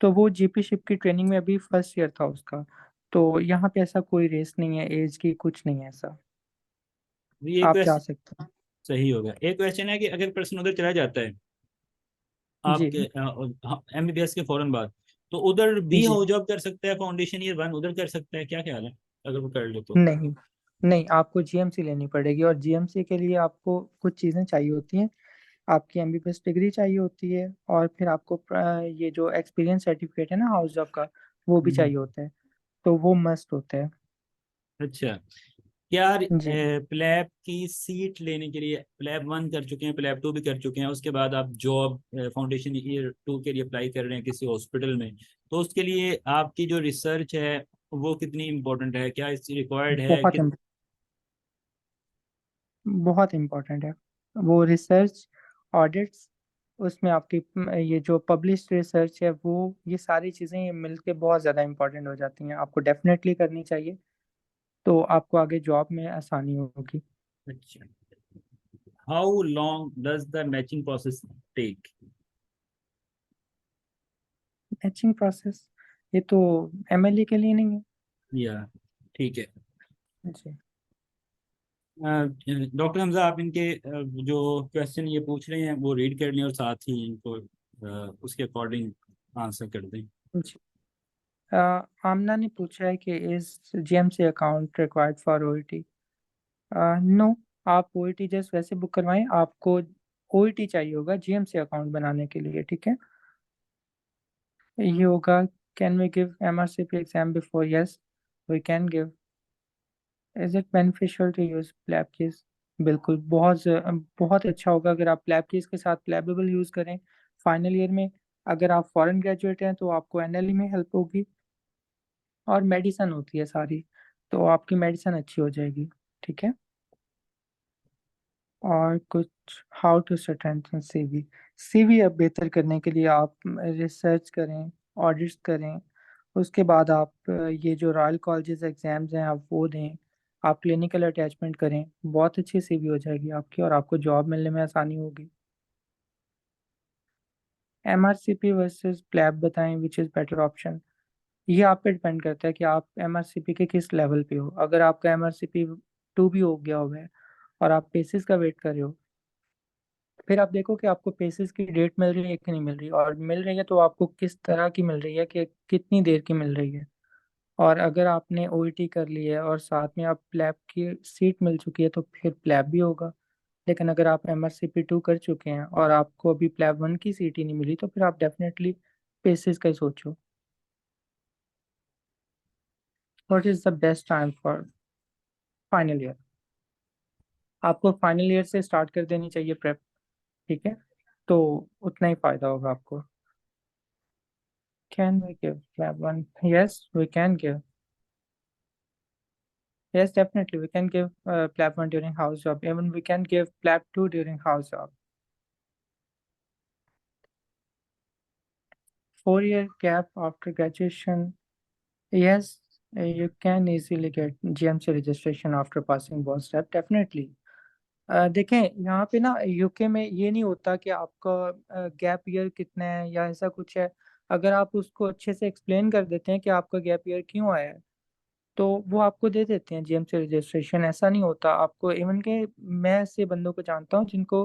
तो वो जीपी शिप की ट्रेनिंग में अभी फर्स्ट ईयर था उसका। तो यहाँ पे ऐसा कोई रेस नहीं है, एज की कुछ नहीं है ऐसा। ये आप जा क्वेश्चन सकते हैं। सही होगा। एक क्वेश्चन है कि अगर पर्सन उधर चला जाता है आपके जी MBBS के फौरन बाद, तो उधर भी जी हो जॉब कर सकता है, फाउंडेशन ईयर 1 उधर कर सकता है, क्या ख्याल है अगर वो कर ले तो? नहीं नहीं, आपको जीएमसी लेनी पड़ेगी, और जीएमसी के लिए आपको कुछ चीज़ें चाहिए होती हैं। आपकी एमबीबीएस डिग्री चाहिए होती है, और फिर आपको ये जो एक्सपीरियंस सर्टिफिकेट है ना हाउस जॉब का, वो भी हम्म, चाहिए होता है। तो वो मस्ट होता है। अच्छा। क्या जी प्लैब की सीट लेने के लिए प्लैब 1 कर चुके हैं, प्लैब 2 भी कर चुके हैं, उसके बाद आप जॉब फाउंडेशन ईयर 2 के लिए अप्लाई कर रहे हैं किसी हॉस्पिटल में, तो उसके लिए आपकी जो रिसर्च है वो कितनी इम्पोर्टेंट है, क्या इसकी रिक्वायर्ड है बहुत कि? बहुत इम्पोर्टेंट है वो रिसर्च, ऑडिट्स, उसमें आपकी ये जो पब्लिश रिसर्च है वो, ये सारी चीज़ें ये मिलके बहुत ज़्यादा इम्पोर्टेंट हो जाती हैं, आपको डेफिनेटली करनी चाहिए। तो आपको आगे जॉब में आसानी होगी। अच्छा, how long does the matching process take? Matching process ये तो एमएलए के लिए नहीं है। या ठीक है। जी डॉक्टर हमजा, आप इनके जो क्वेश्चन ये पूछ रहे हैं वो रीड कर लें और साथ ही इनको उसके अकॉर्डिंग आंसर कर दें। जी। आमना ने पूछा है कि is GMC account required for OET. No, आप ओईटी जस्ट वैसे बुक करवाएं, आपको ओईटी चाहिए होगा जीएमसी अकाउंट बनाने के लिए, ठीक है। ये होगा, can we give MRCP exam before? Yes we can give. Is it beneficial to use PLAB keys? बिल्कुल, बहुत अच्छा होगा अगर आप प्लैब कीज के साथ प्लैबेबल यूज करें फाइनल ईयर में। अगर आप फॉरेन ग्रेजुएट हैं तो आपको एनएलई में हेल्प होगी, और मेडिसन होती है सारी, तो आपकी मेडिसन अच्छी हो जाएगी। ठीक है। और कुछ, how to strengthen CV. CV अब बेहतर करने के लिए आप रिसर्च करें, ऑडिट्स करें, उसके बाद आप ये जो रॉयल कॉलेजेस एग्जाम्स हैं आप वो दें, आप क्लिनिकल अटैचमेंट करें, बहुत अच्छी सीवी हो जाएगी आपकी और आपको जॉब मिलने में आसानी होगी। एमआरसीपी वर्सेस प्लैब बताएं विच इज़ बेटर ऑप्शन। ये आप पे डिपेंड करता है कि आप एमआरसीपी के किस लेवल पे हो। अगर आपका एमआरसीपी 2 भी हो गया हुआ है और आप पेसिस का वेट कर रहे हो, फिर आप देखो कि आपको पेसिस की डेट मिल रही है कि नहीं मिल रही, और मिल रही है तो आपको किस तरह की मिल रही है, कि कितनी देर की मिल रही है। और अगर आपने ओईटी कर ली है और साथ में आप प्लैब की सीट मिल चुकी है तो फिर प्लैब भी होगा। लेकिन अगर आप एमआरसीपी 2 कर चुके हैं और आपको अभी प्लैब 1 की सीट ही नहीं मिली तो फिर आप डेफिनेटली पेसिस का ही सोचो। What is the best time for final year. आपको फाइनल ईयर से स्टार्ट कर देनी चाहिए प्रेप। ठीक है, तो उतना ही फायदा होगा आपको। Can we give PLAB 1? Yes we can give. Yes, definitely. We can give PLAB 1 during house job. Even we can give PLAB 2 during house job. 4 year gap after graduation. Yes, you can easily get GMC registration after passing both step. Definitely. देखें यहाँ पे ना UK में ये नहीं होता कि आपका गैप ईयर कितना है या ऐसा कुछ है। अगर आप उसको अच्छे से एक्सप्लेन कर देते हैं कि आपका गैप ईयर क्यों आया है, तो वो आपको दे देते हैं जीएमसी रजिस्ट्रेशन। ऐसा नहीं होता आपको, इवन के मैं ऐसे बंदों को जानता हूँ जिनको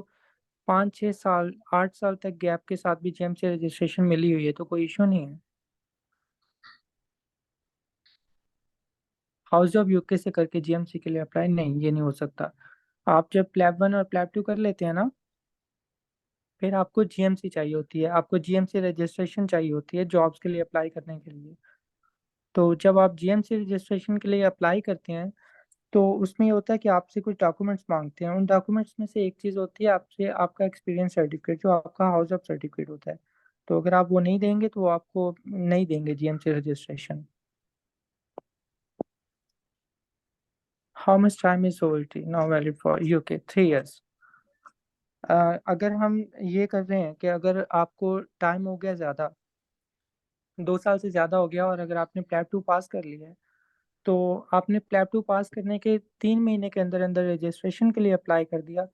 5 6 साल 8 साल तक गैप के साथ भी जीएमसी रजिस्ट्रेशन मिली हुई है, तो कोई इशू नहीं है। हाउस जॉब यूके से करके जीएमसी के लिए अप्लाई नहीं, ये नहीं हो सकता। आप जब प्लैब 1 और प्लैब 2 कर लेते हैं ना, फिर आपको जीएमसी चाहिए होती है, आपको जीएमसी रजिस्ट्रेशन चाहिए होती है जॉब्स के लिए अप्लाई करने के लिए। तो जब आप जीएमसी रजिस्ट्रेशन के लिए अप्लाई करते हैं तो उसमें ये होता है कि आपसे कुछ डॉक्यूमेंट्स मांगते हैं। उन डॉक्यूमेंट्स में से एक चीज़ होती है आपसे आपका एक्सपीरियंस सर्टिफिकेट, जो आपका हाउस ऑफ सर्टिफिकेट होता है। तो अगर आप वो नहीं देंगे तो वो आपको नहीं देंगे GMC registration. How much time is OET now valid for UK? 3 years। अगर हम ये कर रहे हैं कि अगर आपको टाइम हो गया ज़्यादा, 2 साल से ज़्यादा हो गया, और अगर आपने प्लैब 2 पास कर लिया है, तो आपने प्लैब 2 पास करने के 3 महीने के अंदर अंदर रजिस्ट्रेशन के लिए अप्लाई कर दिया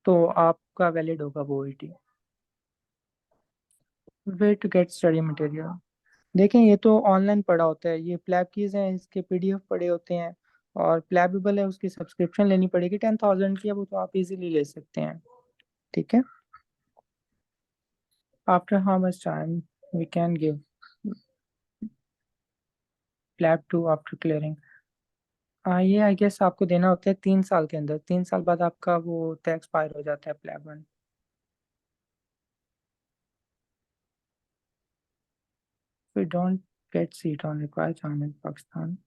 तो आपका वैलिड होगा वो OET. Way to get study material. देखें ये तो ऑनलाइन पड़ा होता है, ये प्लैब कीज हैं, इसके पीडीएफ पड़े होते हैं, और प्लैबेबल है, उसकी सब्सक्रिप्शन लेनी पड़ेगी 10,000 की है, वो तो आप इजीली ले सकते हैं। ठीक है। After how much time we can give PLAB 2 after clearing. ये आई गेस आपको देना होता है 3 साल के अंदर, 3 साल बाद आपका वो एक्सपायर हो जाता है PLAB 1। We don't get seat on required job in Pakistan.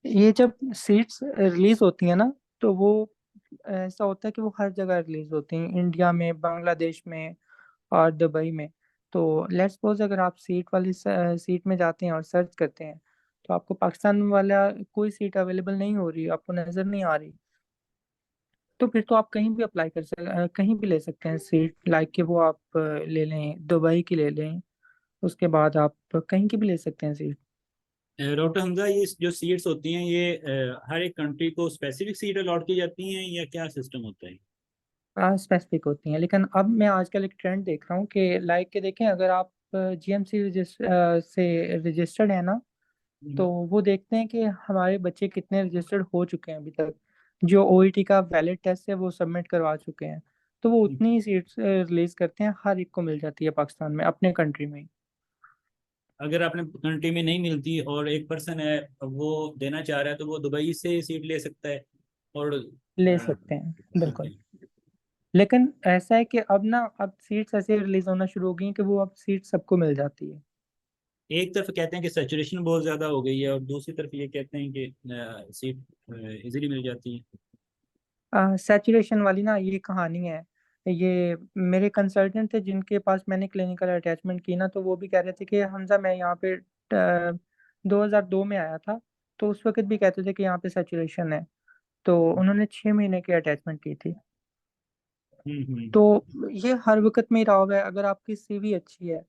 ये जब सीट्स रिलीज होती है ना, तो वो ऐसा होता है कि वो हर जगह रिलीज होती हैं, इंडिया में, बांग्लादेश में और दुबई में। तो लेट्स सपोज अगर आप सीट वाली सीट में जाते हैं और सर्च करते हैं, तो आपको पाकिस्तान वाला कोई सीट अवेलेबल नहीं हो रही, आपको नज़र नहीं आ रही, तो फिर तो आप कहीं भी अप्लाई कहीं भी ले सकते हैं सीट, लाइक कि वो आप ले लें, दुबई की ले लें, उसके बाद आप कहीं की भी ले सकते हैं सीट। डॉक्टर हमजा, ये जो सीट्स होती हैं ये हर एक कंट्री को स्पेसिफिक सीट अलॉट की जाती हैं या क्या सिस्टम होता है? स्पेसिफिक होती हैं, लेकिन अब मैं आजकल एक ट्रेंड देख रहा हूँ कि लाइक के देखें, अगर आप जीएमसी से रजिस्टर्ड है ना, तो हम्म। वो देखते हैं कि हमारे बच्चे कितने रजिस्टर्ड हो चुके हैं अभी तक, जो ओईटी का वैलिड टेस्ट है वो सबमिट करवा चुके हैं, तो वो उतनी ही सीट्स रिलीज करते हैं, हर एक को मिल जाती है पाकिस्तान में, अपने कंट्री में ही। अगर अपने कंट्री में नहीं मिलती और एक पर्सन है वो देना चाह रहा है तो वो दुबई से सीट ले सकता है और ले सकते हैं बिल्कुल। ओके। लेकिन ऐसा है कि अब ना, अब सीट्स ऐसे रिलीज होना शुरू हो गई हैं कि वो अब सीट सबको मिल जाती है। एक तरफ कहते हैं कि सैचुरेशन बहुत ज़्यादा हो गई है और दूसरी तरफ ये कहते हैं कि सीट इजीली मिल जाती है। सैचुरेशन वाली ना ये कहानी है, ये मेरे कंसल्टेंट थे जिनके पास मैंने क्लिनिकल अटैचमेंट की ना, तो वो भी कह रहे थे कि हमजा मैं यहाँ पे 2002 में आया था, तो उस वक्त भी कहते थे कि यहाँ पे सैचुरेशन है। तो उन्होंने 6 महीने की अटैचमेंट की थी। हम्म। तो ये हर वक्त में ही रहा हुआ है। अगर आपकी सीवी अच्छी है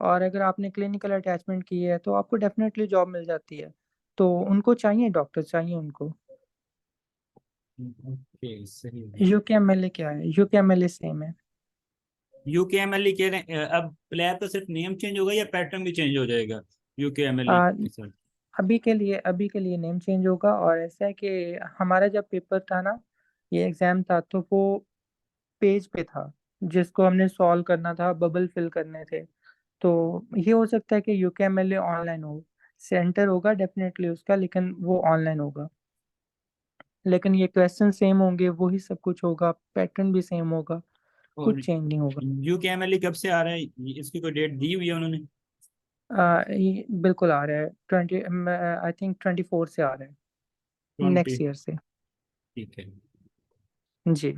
और अगर आपने क्लिनिकल अटैचमेंट की है तो आपको डेफिनेटली जॉब मिल जाती है। तो उनको चाहिए, डॉक्टर चाहिए उनको। ओके, सही है। यूकेएमएलए क्या है? यूकेएमएलए सेम है। यूकेएमएलई कह रहे हैं, अब प्लैब का सिर्फ नेम चेंज होगा या पैटर्न भी चेंज हो जाएगा यूकेएमएलई आ, के साथ? अभी के लिए नेम चेंज होगा। और ऐसा है कि हमारा जब पेपर था ना, ये एग्जाम था, तो वो पेज पे था जिसको हमने सॉल्व करना था, बबल फिल करने थे। तो ये हो सकता है कि यूकेएमएलए ऑनलाइन हो, सेंटर होगा डेफिनेटली उसका, लेकिन वो ऑनलाइन होगा। लेकिन ये क्वेश्चन सेम होंगे, वही सब कुछ होगा, पैटर्न भी सेम होगा, और कुछ चेंज नहीं होगा। यूकेएमएलई कब से आ रहा है, इसकी कोई डेट दी हुई है उन्होंने? ये बिल्कुल आ रहा है 20, आई थिंक 24 से आ रहा है, 20? नेक्स्ट ईयर से। ठीक है। जी।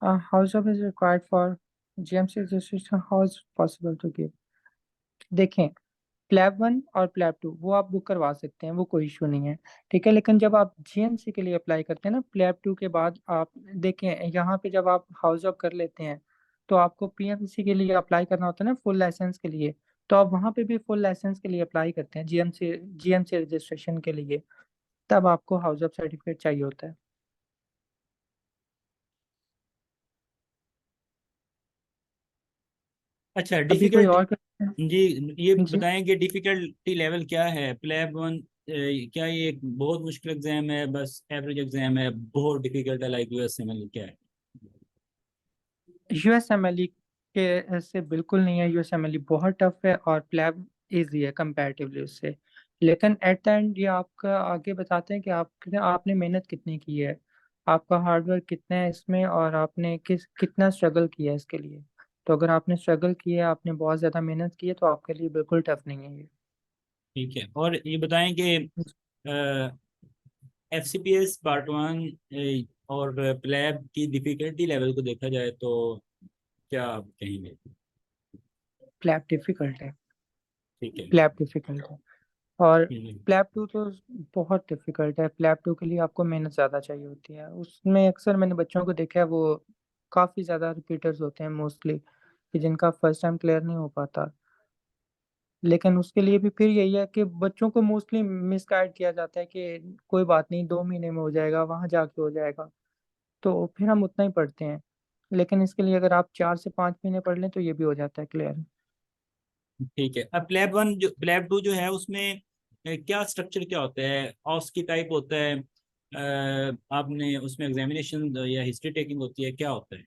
House of is required for GMC registration, how is possible to give? देखें, प्लैब 1 और प्लैब 2 वो आप बुक करवा सकते हैं, वो कोई इशू नहीं है। ठीक है, लेकिन जब आप जीएमसी के लिए अप्लाई करते हैं ना, प्लैब 2 के बाद आप देखें, यहाँ पे जब आप हाउस ऑफ कर लेते हैं तो आपको पीएमसी के लिए अप्लाई करना होता है ना, फुल लाइसेंस के लिए। तो आप वहाँ पे भी फुल लाइसेंस के लिए अप्लाई करते हैं, जीएमसी रजिस्ट्रेशन के लिए। तब आपको हाउस ऑफ सर्टिफिकेट चाहिए होता है। अच्छा, अभी कोई डिफिकल्ट। और question है? जी, ये जी। बताएं कि डिफिकल्टी लेवल क्या है प्लैब 1? क्या ये एक बहुत मुश्किल एग्जाम है, बस एवरेज एग्जाम है, बहुत डिफिकल्ट है लाइक यूएसएमएल, क्या है? यूएसएमएलई के से बिल्कुल नहीं है। यूएसएमएलई बहुत टफ है और प्लैब इजी है कंपैरेटिवली उससे। लेकिन एट द एंड ये आपका आगे बताते हैं कि आपने मेहनत कितनी की है, आपका हार्डवर्क कितना है इसमें, और आपने कितना स्ट्रगल किया है इसके लिए। तो अगर आपने स्ट्रगल किया है, आपने बहुत ज़्यादा मेहनत की है, तो आपके लिए बिल्कुल टफ नहीं है ये। ठीक है, और ये बताएं कि एफसीपीएस पार्ट 1 और प्लैब की डिफिकल्टी लेवल को देखा जाए तो क्या आप कहेंगे? प्लैब डिफिकल्ट है। ठीक है। प्लैब डिफिकल्ट है। और ठीक प्लैब 2 तो बहुत डिफिकल्ट है। प्लैब 2 के लिए आपको मेहनत ज़्यादा चाहिए होती है। उसमें अक्सर मैंने बच्चों को देखा है, वो काफ़ी ज़्यादा रिपीटर्स होते हैं मोस्टली, कि जिनका फर्स्ट टाइम क्लियर नहीं हो पाता। लेकिन उसके लिए भी फिर यही है कि बच्चों को मोस्टली मिसगाइड किया जाता है कि कोई बात नहीं, 2 महीने में हो जाएगा, वहाँ जाके हो जाएगा। तो फिर हम उतना ही पढ़ते हैं। लेकिन इसके लिए अगर आप 4 से 5 महीने पढ़ लें तो ये भी हो जाता है क्लियर। ठीक है। अब प्लैब 2 जो है उसमें क्या स्ट्रक्चर क्या होता है? ऑस की टाइप होता है? आपने उसमें एग्जामिनेशन या हिस्ट्री टेकिंग होती है, क्या होता है?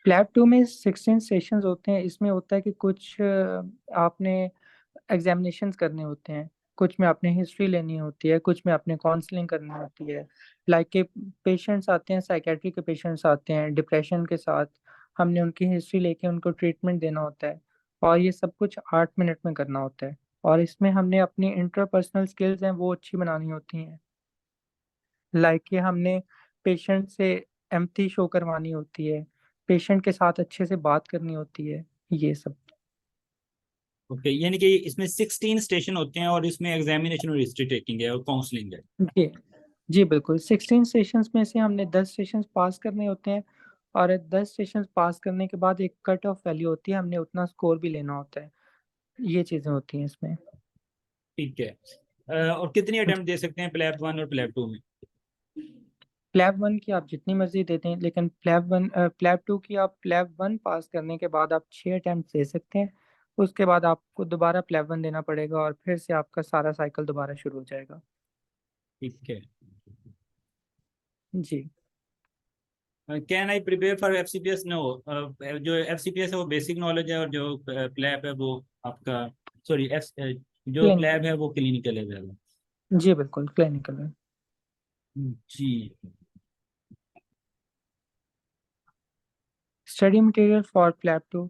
प्लैब 2 में 16 सेशंस होते हैं। इसमें होता है कि कुछ आपने एग्जामिनेशंस करने होते हैं, कुछ में आपने हिस्ट्री लेनी होती है, कुछ में आपने काउंसलिंग करनी होती है। लाइक के पेशेंट्स आते हैं, साइकेट्री के पेशेंट्स आते हैं डिप्रेशन के साथ, हमने उनकी हिस्ट्री लेके उनको ट्रीटमेंट देना होता है। और ये सब कुछ 8 मिनट में करना होता है। और इसमें हमने अपनी इंटरपर्सनल स्किल्स हैं वो अच्छी बनानी होती हैं। लाइक कि हमने पेशेंट से एम्पैथी शो करवानी होती है, पेशेंट के साथ अच्छे से बात करनी होती है, ये सब। ओके, यानी कि इसमें 16 स्टेशन होते हैं और इसमें एग्जामिनेशन और हिस्ट्री टेकिंग है और काउंसलिंग है। जी। जी बिल्कुल, 16 सेशंस में से हमने 10 सेशंस पास करने होते हैं। और 10 सेशंस पास करने के बाद एक कट ऑफ वैल्यू होती है, हमने उतना स्कोर भी लेना होता है। ये चीज़ें होती हैं इसमें। ठीक है। और कितनी अटेम्प्ट दे सकते हैं प्लैब 1 और प्लैब 2 में? प्लैब 1 की आप जितनी मर्जी दे दें, लेकिन प्लैब 2 की आप प्लैब 1 पास करने के बाद आप 6 अटेम्प्ट दे सकते हैं। उसके बाद आपको दोबारा प्लैब 1 देना पड़ेगा और फिर से आपका सारा साइकिल दोबारा शुरू हो जाएगा। ठीक है। जी। Can I prepare for FCPS? No. जो एफसीपीएस है वो बेसिक नॉलेज है, और जो प्लैब है वो आपका, सॉरी, जो प्लैब क्लिनिकल। है वो क्लिनिकल है ज़्यादा। जी बिल्कुल, क्लिनिकल है। जी। स्टडी मटेरियल फॉर प्लैब 2,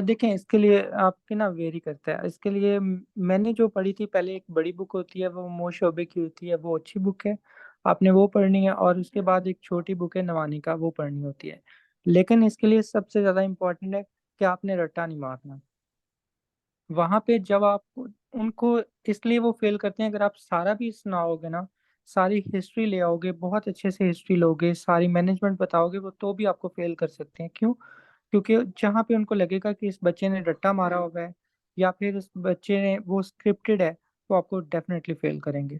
देखें इसके लिए आपके ना वेरी करता है। इसके लिए मैंने जो पढ़ी थी पहले, एक बड़ी बुक होती है वो मोशोबे की होती है, वो अच्छी बुक है। आपने वो पढ़नी है, और उसके बाद एक छोटी बुक है नवानी का, वो पढ़नी होती है। लेकिन इसके लिए सबसे ज्यादा इम्पोर्टेंट है कि आपने रट्टा नहीं मारना वहां पे। जब आप उनको, इसलिए वो फेल करते हैं। अगर आप सारा भी सुनाओगे ना, सारी हिस्ट्री ले आओगे, बहुत अच्छे से हिस्ट्री लोगे, सारी मैनेजमेंट बताओगे, वो तो भी आपको फेल कर सकते हैं। क्यों? क्योंकि जहाँ पे उनको लगेगा कि इस बच्चे ने रट्टा मारा हुआ है, या फिर इस बच्चे ने वो स्क्रिप्टेड है, तो आपको डेफिनेटली फेल करेंगे।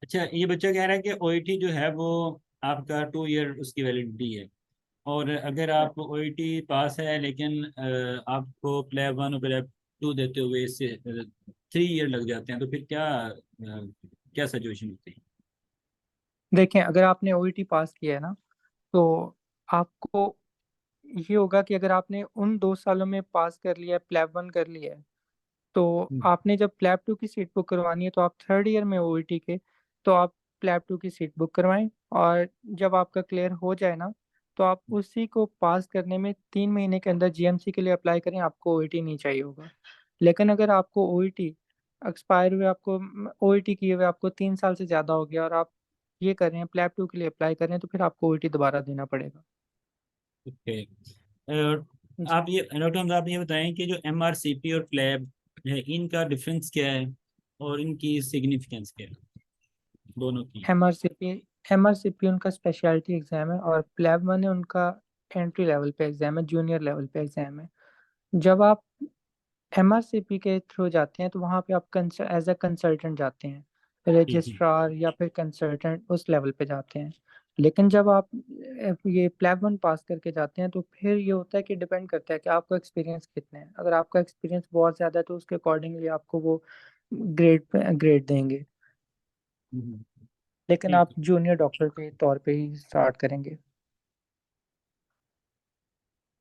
अच्छा, ये बच्चा कह रहा है कि ओईटी जो है वो आपका 2 ईयर उसकी वैलिडिटी है, और अगर आप ओईटी पास है लेकिन आपको प्लेब 1 और प्लेब 2 देते हुए इससे 3 ईयर लग जाते हैं, तो फिर क्या सिचुएशन होती है? देखें, अगर आपने ओईटी पास किया है ना, तो आपको ये होगा कि अगर आपने उन 2 सालों में पास कर लिया है, प्लेब वन कर लिया है, तो हम्म, आपने जब प्लेब टू की सीट बुक करवानी है, तो आप थर्ड ईयर में ओईटी के, तो आप प्लेब टू की सीट बुक करवाएं। और जब आपका क्लियर हो जाए ना, तो आप उसी को पास करने में 3 महीने के अंदर जीएमसी के लिए अप्लाई करें, आपको ओईटी नहीं चाहिए होगा। लेकिन अगर आपको ओईटी एक्सपायर हुए, आपको ओईटी किए हुए आपको 3 साल से ज़्यादा हो गया, और आप ये कर रहे हैं, प्लेब टू के लिए अप्लाई कर रहे हैं, तो फिर आपको ओईटी दोबारा देना पड़ेगा। ओके। जी। आप ये डॉक्टर हमजा, आप ये बताएं कि जो एमआरसीपी और प्लेब है, इनका डिफरेंस क्या है और इनकी सिग्निफिकेंस क्या है, दोनों की? एमआरसीपी एमआरसीपी उनका स्पेशलिटी एग्जाम है, और प्लेब वन है उनका एंट्री लेवल पे एग्जाम है, जूनियर लेवल पे एग्जाम है। जब आप एमआरसीपी के थ्रू जाते हैं, तो वहाँ पे आप एज अ कंसल्टेंट जाते हैं, ठीक है। रजिस्ट्रार या फिर कंसल्टेंट उस लेवल पे जाते हैं। लेकिन जब आप ये प्लेब वन पास करके जाते हैं, तो फिर ये होता है कि डिपेंड करता है कि आपका एक्सपीरियंस कितना है। अगर आपका एक्सपीरियंस बहुत ज़्यादा है, तो उसके अकॉर्डिंगली आपको वो ग्रेड देंगे। हम्म, लेकिन ठीक आप है। जूनियर डॉक्टर के तौर पे ही स्टार्ट करेंगे।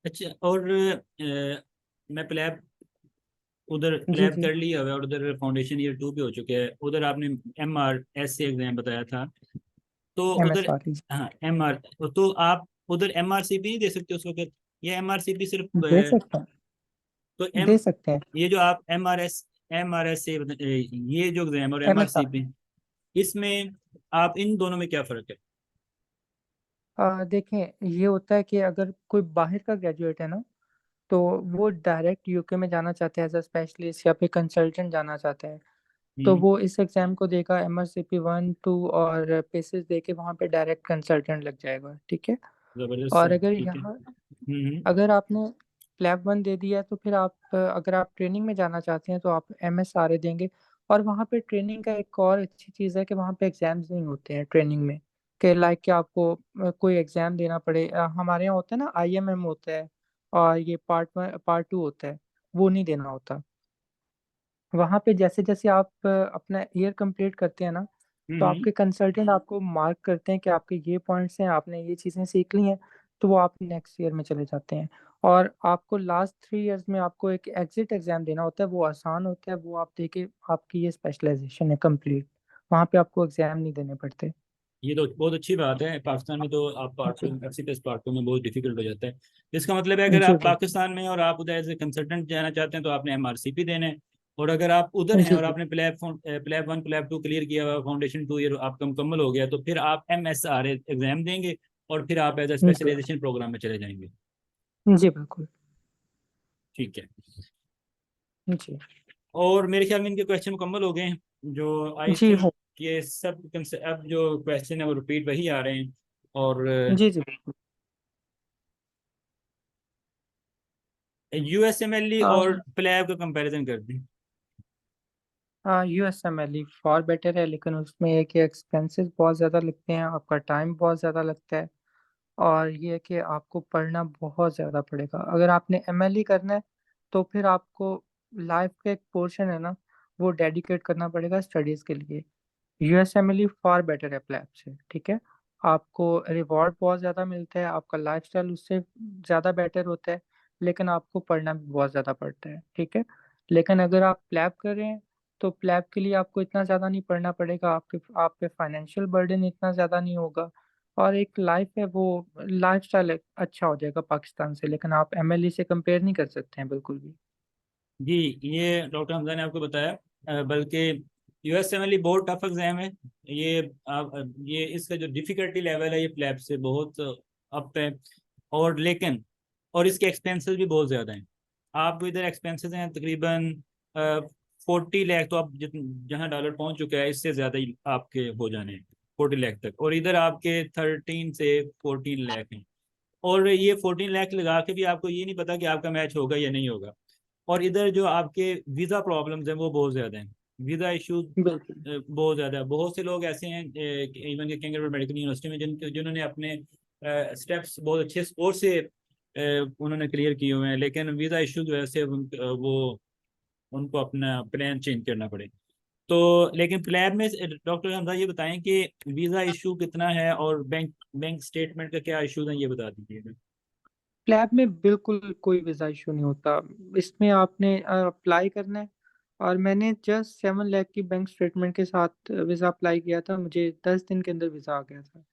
अच्छा, और मैं प्लेब उधर जी प्लेब जी। कर लिया हुआ है और उधर फाउंडेशन ईयर 2 भी हो चुके हैं, उधर आपने एमआरएस से एग्जाम बताया था, तो उधर, एमएसआरई हाँ एमआर, तो आप उधर एमआरसीपी नहीं दे सकते उस वक्त? या एमआरसीपी सिर्फ दे सकते हैं। तो एम दे सकते हैं। ये जो आप एमआरएस से ये जो एग्जाम और एमएसआर एमआरसीपी, इसमें आप इन दोनों में क्या फर्क है? देखें, ये होता है कि अगर कोई बाहर का ग्रेजुएट है ना, तो वो डायरेक्ट यूके में जाना चाहते हैं एज अ स्पेशलिस्ट, या फिर कंसल्टेंट जाना चाहते हैं, तो हम्म। वो इस एग्जाम को देगा, एमआरसीपी वन टू और पेसेस दे के वहाँ पे डायरेक्ट कंसल्टेंट लग जाएगा। ठीक है। जबरदस्त और है, अगर ठीक है। यहाँ, हम्म। अगर आपने प्लैब वन दे दिया है, तो फिर आप अगर आप ट्रेनिंग में जाना चाहते हैं, तो आप एमएसआरए देंगे। और वहाँ पे ट्रेनिंग का एक और अच्छी चीज़ है कि वहाँ पे एग्जाम्स नहीं होते हैं ट्रेनिंग में, कि लाइक कि आपको कोई एग्जाम देना पड़े। हमारे यहाँ होता है ना, आईएमएम होता है, और ये पार्ट वन पार्ट टू होता है, वो नहीं देना होता। वहाँ पे जैसे जैसे आप अपना ईयर कंप्लीट करते हैं ना, तो हम्म। आपके कंसल्टेंट आपको मार्क करते हैं कि आपके ये पॉइंट्स हैं, आपने ये चीज़ें सीख ली हैं, तो वो आप नेक्स्ट ईयर में चले जाते हैं। और आपको लास्ट 3 इयर्स में आपको एक एग्जिट एग्जाम देना होता है, वो आसान होता है, वो आप दे के आपकी ये स्पेशलाइजेशन है कंप्लीट। वहाँ पे आपको एग्जाम नहीं देने पड़ते। ये तो बहुत अच्छी बात है। पाकिस्तान में तो आप पार्ट जी। टू, एफसीपीएस पार्ट टू में बहुत डिफिकल्ट हो जाता है। इसका मतलब है अगर जी आप बिल्कुल। पाकिस्तान में और आप उधर एज ए कंसल्टेंट जाना चाहते हैं तो आपने एमआरसीपी देना है, और अगर आप उधर हैं जी और जी। आपने PLAB one PLAB two clear किया हुआ, फाउंडेशन 2 ईयर आपका मुकम्मल हो गया, तो फिर आप एमएसआर एग्जाम देंगे और फिर आप एज ए जी स्पेशलाइजेशन प्रोग्राम में चले जाएंगे। जी बिल्कुल। ठीक है। जी। और मेरे ख्याल में इनके क्वेश्चन मुकम्मल हो गए हैं। जो आई जी थिंक हो। ये सब अब जो क्वेश्चन है वो रिपीट वही आ रहे हैं। और जी जी बिल्कुल। यूएसएमएलई और प्लेब का कंपैरिजन करते हैं। हाँ, यूएसएमएल फॉर बेटर है, लेकिन उसमें एक एक्सपेंसेस बहुत ज़्यादा लगते हैं, आपका टाइम बहुत ज़्यादा लगता है। और ये है कि आपको पढ़ना बहुत ज़्यादा पड़ेगा। अगर आपने एमएलई करना है, तो फिर आपको लाइफ का एक पोर्शन है ना, वो डेडिकेट करना पड़ेगा स्टडीज़ के लिए। यूएसएमएल फार बेटर है प्लैब से। ठीक है। आपको रिवॉर्ड बहुत ज़्यादा मिलता है, आपका लाइफस्टाइल उससे ज़्यादा बेटर होता है, लेकिन आपको पढ़ना भी बहुत ज़्यादा पड़ता है। ठीक है। लेकिन अगर आप प्लैब कर रहे हैं, तो प्लैब के लिए आपको इतना ज़्यादा नहीं पढ़ना पड़ेगा, आपके आप पे फाइनेंशियल बर्डन इतना ज़्यादा नहीं होगा। और एक लाइफ है, वो लाइफस्टाइल अच्छा हो जाएगा पाकिस्तान से। लेकिन आप एमएलई से कंपेयर नहीं कर सकते हैं बिल्कुल भी। जी, ये डॉक्टर हमजा ने आपको बताया, बल्कि यूएसएमएल बहुत टफ एग्जाम है। ये ये इसका जो डिफिकल्टी लेवल है ये प्लैब से बहुत अप है। और लेकिन और इसके एक्सपेंसेस भी बहुत ज़्यादा हैं। आप इधर एक्सपेंसेस हैं तकरीबन 40 लाख, तो आप जहाँ डॉलर पहुंच चुका है इससे ज़्यादा ही आपके हो जाने हैं 40 लाख तक। और इधर आपके 13 से 14 लाख हैं। और ये 14 लाख लगा के भी आपको ये नहीं पता कि आपका मैच होगा या नहीं होगा। और इधर जो आपके वीज़ा प्रॉब्लम्स हैं वो बहुत ज़्यादा हैं। वीज़ा इशू बिल्कुल बहुत ज़्यादा है। बहुत से लोग ऐसे हैं इवन के कैंगरबर्ड मेडिकल यूनिवर्सिटी में जिन्होंने अपने स्टेप्स बहुत अच्छे स्कोर से उन्होंने क्लियर किए हुए हैं, लेकिन वीज़ा इशू की वजह से वो उनको अपना प्लान चेंज करना पड़े। तो लेकिन प्लैब में डॉक्टर हमजा ये बताएं कि वीज़ा इशू कितना है और बैंक बैंक स्टेटमेंट का क्या इशूज हैं, ये बता दीजिएगा। प्लैब में बिल्कुल कोई वीज़ा इशू नहीं होता। इसमें आपने अप्लाई करना है, और मैंने जस्ट 7 लाख की बैंक स्टेटमेंट के साथ वीज़ा अप्लाई किया था, मुझे 10 दिन के अंदर वीज़ा आ गया था।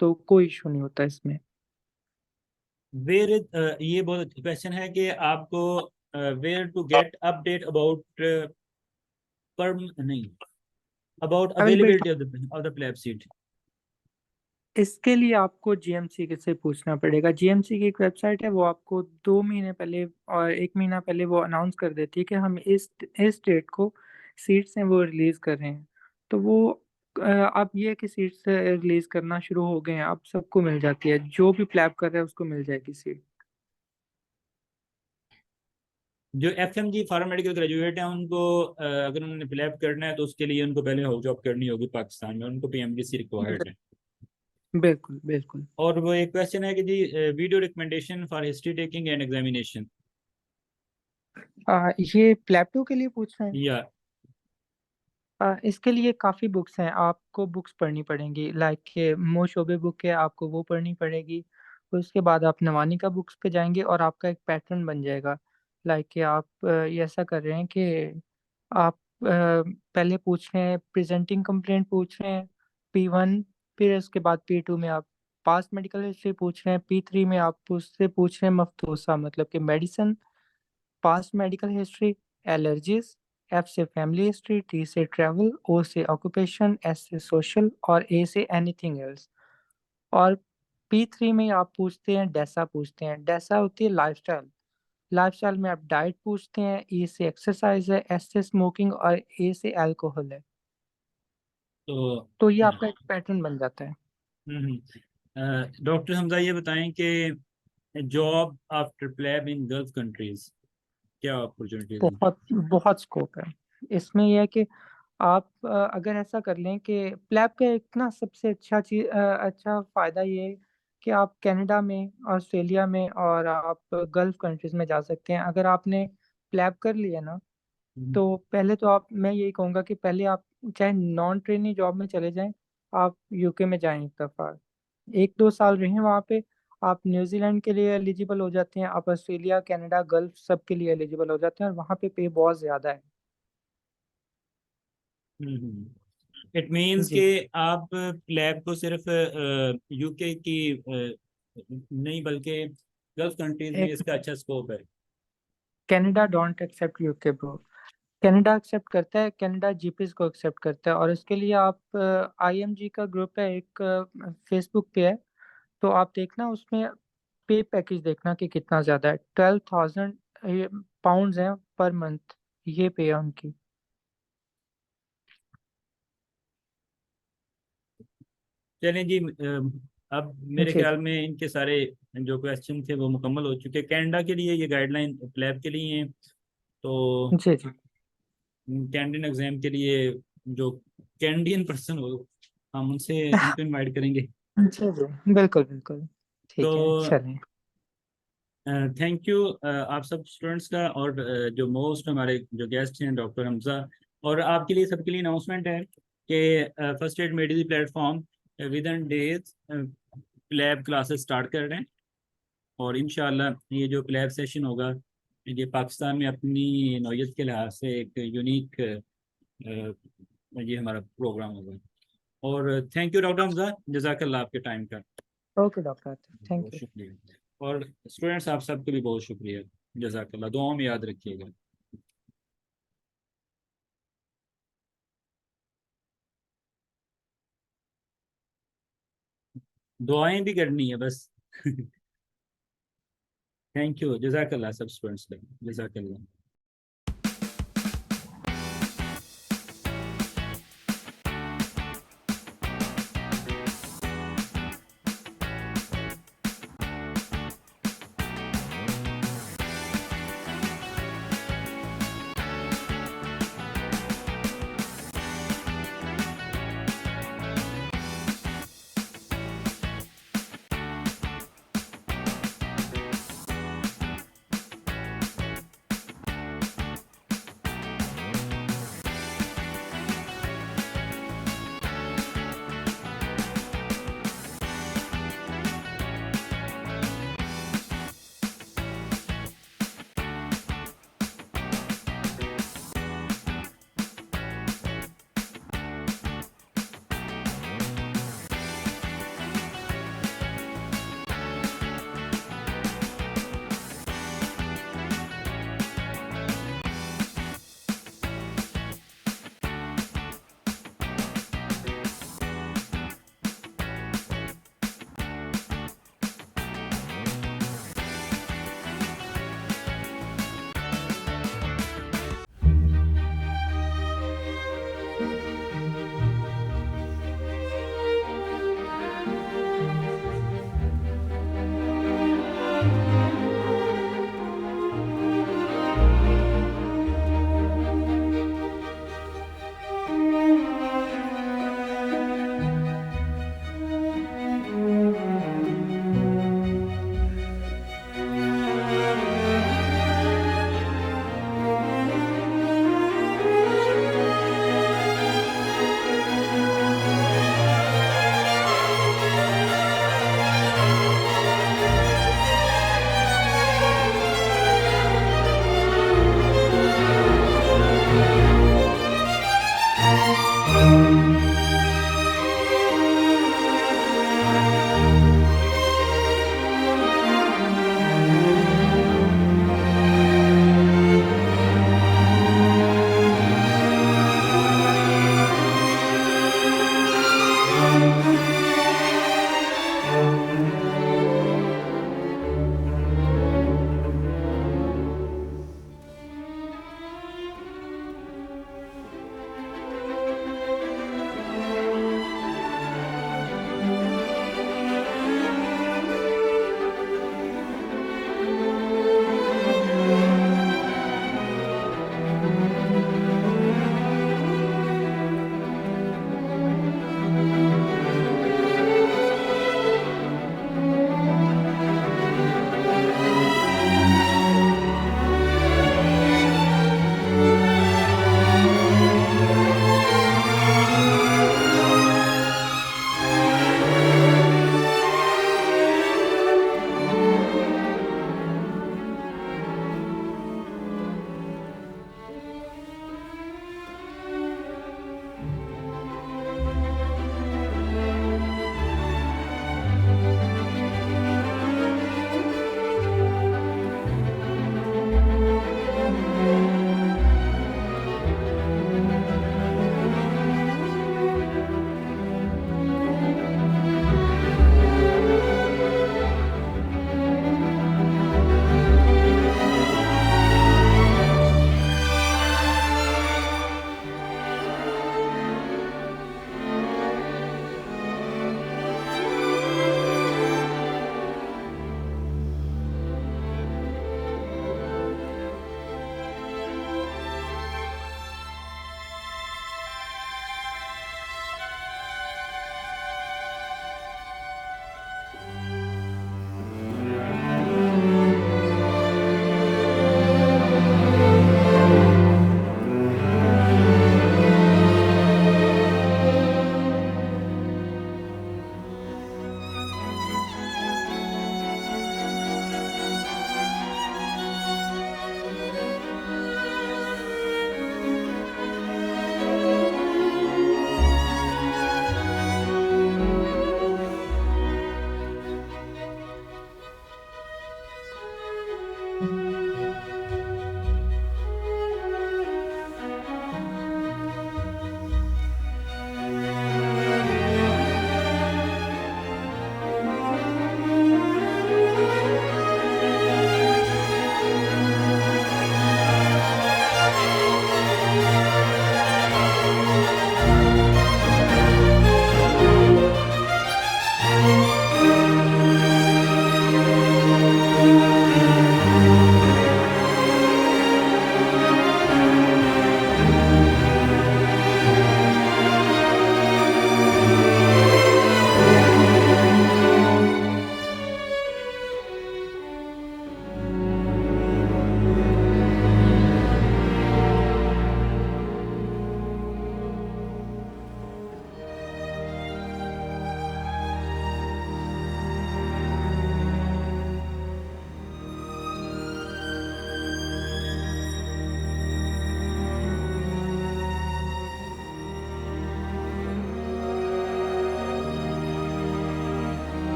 तो कोई इशू नहीं होता इसमें। वेयर ये बहुत क्वेश्चन है कि आपको where to get update about पर नहीं about availability, availability of the PLAB seat. इसके लिए आपको जीएमसी से पूछना पड़ेगा। जीएमसी की एक वेबसाइट है, वो आपको 2 महीने पहले और 1 महीना पहले वो अनाउंस कर देती है कि हम इस डेट को सीट्स हैं वो रिलीज कर रहे हैं। तो वो अब ये है कि सीट्स रिलीज करना शुरू हो गए हैं, अब सबको मिल जाती है, जो भी प्लैप कर रहा है उसको मिल जाएगी सीट। जो एफएमजी फार्मा मेडिकल ग्रेजुएट हैं उनको अगर उन्होंने प्लैब करना है तो उसके लिए उनको पहले हाउस जॉब करनी होगी पाकिस्तान में, उनको पीएमडीसी रिक्वायर्ड है। बिल्कुल बिल्कुल। और वो एक क्वेश्चन है कि जी video recommendation for history taking and examination. ये प्लैप टू के लिए पूछ रहे हैं। या इसके लिए काफ़ी बुक्स हैं, आपको बुक्स पढ़नी पड़ेंगी, लाइक मोशोबे बुक है, आपको वो पढ़नी पड़ेगी। फिर उसके बाद आप नवानी का बुक्स पे जाएंगे और आपका एक पैटर्न बन जाएगा। लाइक कि आप ये ऐसा कर रहे हैं कि आप पहले पूछ रहे हैं, प्रेजेंटिंग कंप्लेंट पूछ रहे हैं P1, फिर उसके बाद P2 में आप पास्ट मेडिकल हिस्ट्री पूछ रहे हैं, P3 में आप उससे पूछ रहे हैं मफतूसा मतलब कि medicine, past medical history, allergies, F से फैमिली हिस्ट्री, टी से ट्रैवल, ओ से ऑक्यूपेशन, एस से सोशल और ए से एनीथिंग एल्स। और P3 में आप पूछते हैं डेसा, पूछते हैं डेसा होती है लाइफस्टाइल। लाइफस्टाइल में आप डाइट पूछते हैं, ई से एक्सरसाइज है, एस से स्मोकिंग और ए से अल्कोहल है। तो तो ये आपका एक पैटर्न बन जाता है। डॉक्टर हमजा ये बताएं कि जॉब आफ्टर प्लेब इन गल्फ कंट्रीज क्या अपॉर्चुनिटीज हैं। बहुत बहुत स्कोप है इसमें। यह है कि आप अगर ऐसा कर लें कि प्लैब का एक ना सबसे अच्छा फायदा ये है कि आप कनाडा में, ऑस्ट्रेलिया में और आप गल्फ कंट्रीज में जा सकते हैं। अगर आपने प्लैब कर लिया ना, हम्म, तो पहले तो आप, मैं यही कहूँगा कि पहले आप चाहे नॉन ट्रेनी जॉब में चले जाएं, आप यूके में जाएं एक दफ़ा, 1-2 साल रहें वहाँ पे। आप न्यूजीलैंड के लिए एलिजिबल हो जाते हैं, आप ऑस्ट्रेलिया, कनाडा, गल्फ सब के लिए एलिजिबल हो जाते हैं, और वहाँ पे बहुत ज़्यादा है। इट मीन्स कि जी। आप प्लेब को सिर्फ यूके की नहीं बल्कि गल्फ कंट्रीज में एक इसका अच्छा स्कोप है। Canada don't accept UK bro. Canada accept करता है, कनाडा जीपीस को एक्सेप्ट करता है, और इसके लिए आप आईएमजी का ग्रुप है एक, फेसबुक पे है, तो आप देखना उसमें पे पैकेज देखना कि कितना ज़्यादा है। 12,000 पाउंड्स हैं पर मंथ, ये पे है उनकी। चलें जी अब मेरे जी ख्याल में इनके सारे जो क्वेश्चन थे वो मुकम्मल हो चुके हैं। कनाडा के लिए ये गाइडलाइन प्लेब के लिए हैं। तो जी जी। कैनेडियन एग्जाम के लिए जो कैनेडियन पर्सन हो हम उनसे उनको इनवाइट करेंगे। जी जी बिल्कुल बिल्कुल। तो ठीक है, चलें। थैंक यू आप सब स्टूडेंट्स का। और जो मोस्ट हमारे जो गेस्ट हैं डॉक्टर हमजा, और आपके लिए सबके लिए अनाउंसमेंट है कि first aid medical platform with in days lab classes start कर रहे हैं। और इंशाल्लाह ये जो लैब सेशन होगा ये पाकिस्तान में अपनी नौयत के लिहाज से एक यूनिक ये हमारा प्रोग्राम होगा। और थैंक यू डॉक्टर हमजा, जजाकल्लाह आपके टाइम का ओके डॉक्टर, थैंक बहुत यू। शुक्रिया। और स्टूडेंट्स आप सबको भी बहुत शुक्रिया, जजाकल्लाह, दुआओं में याद रखिएगा। दुआएं भी करनी है बस। थैंक यू, जज़ाकल्लाह सब स्टूडेंट्स का, जज़ाकल्लाह।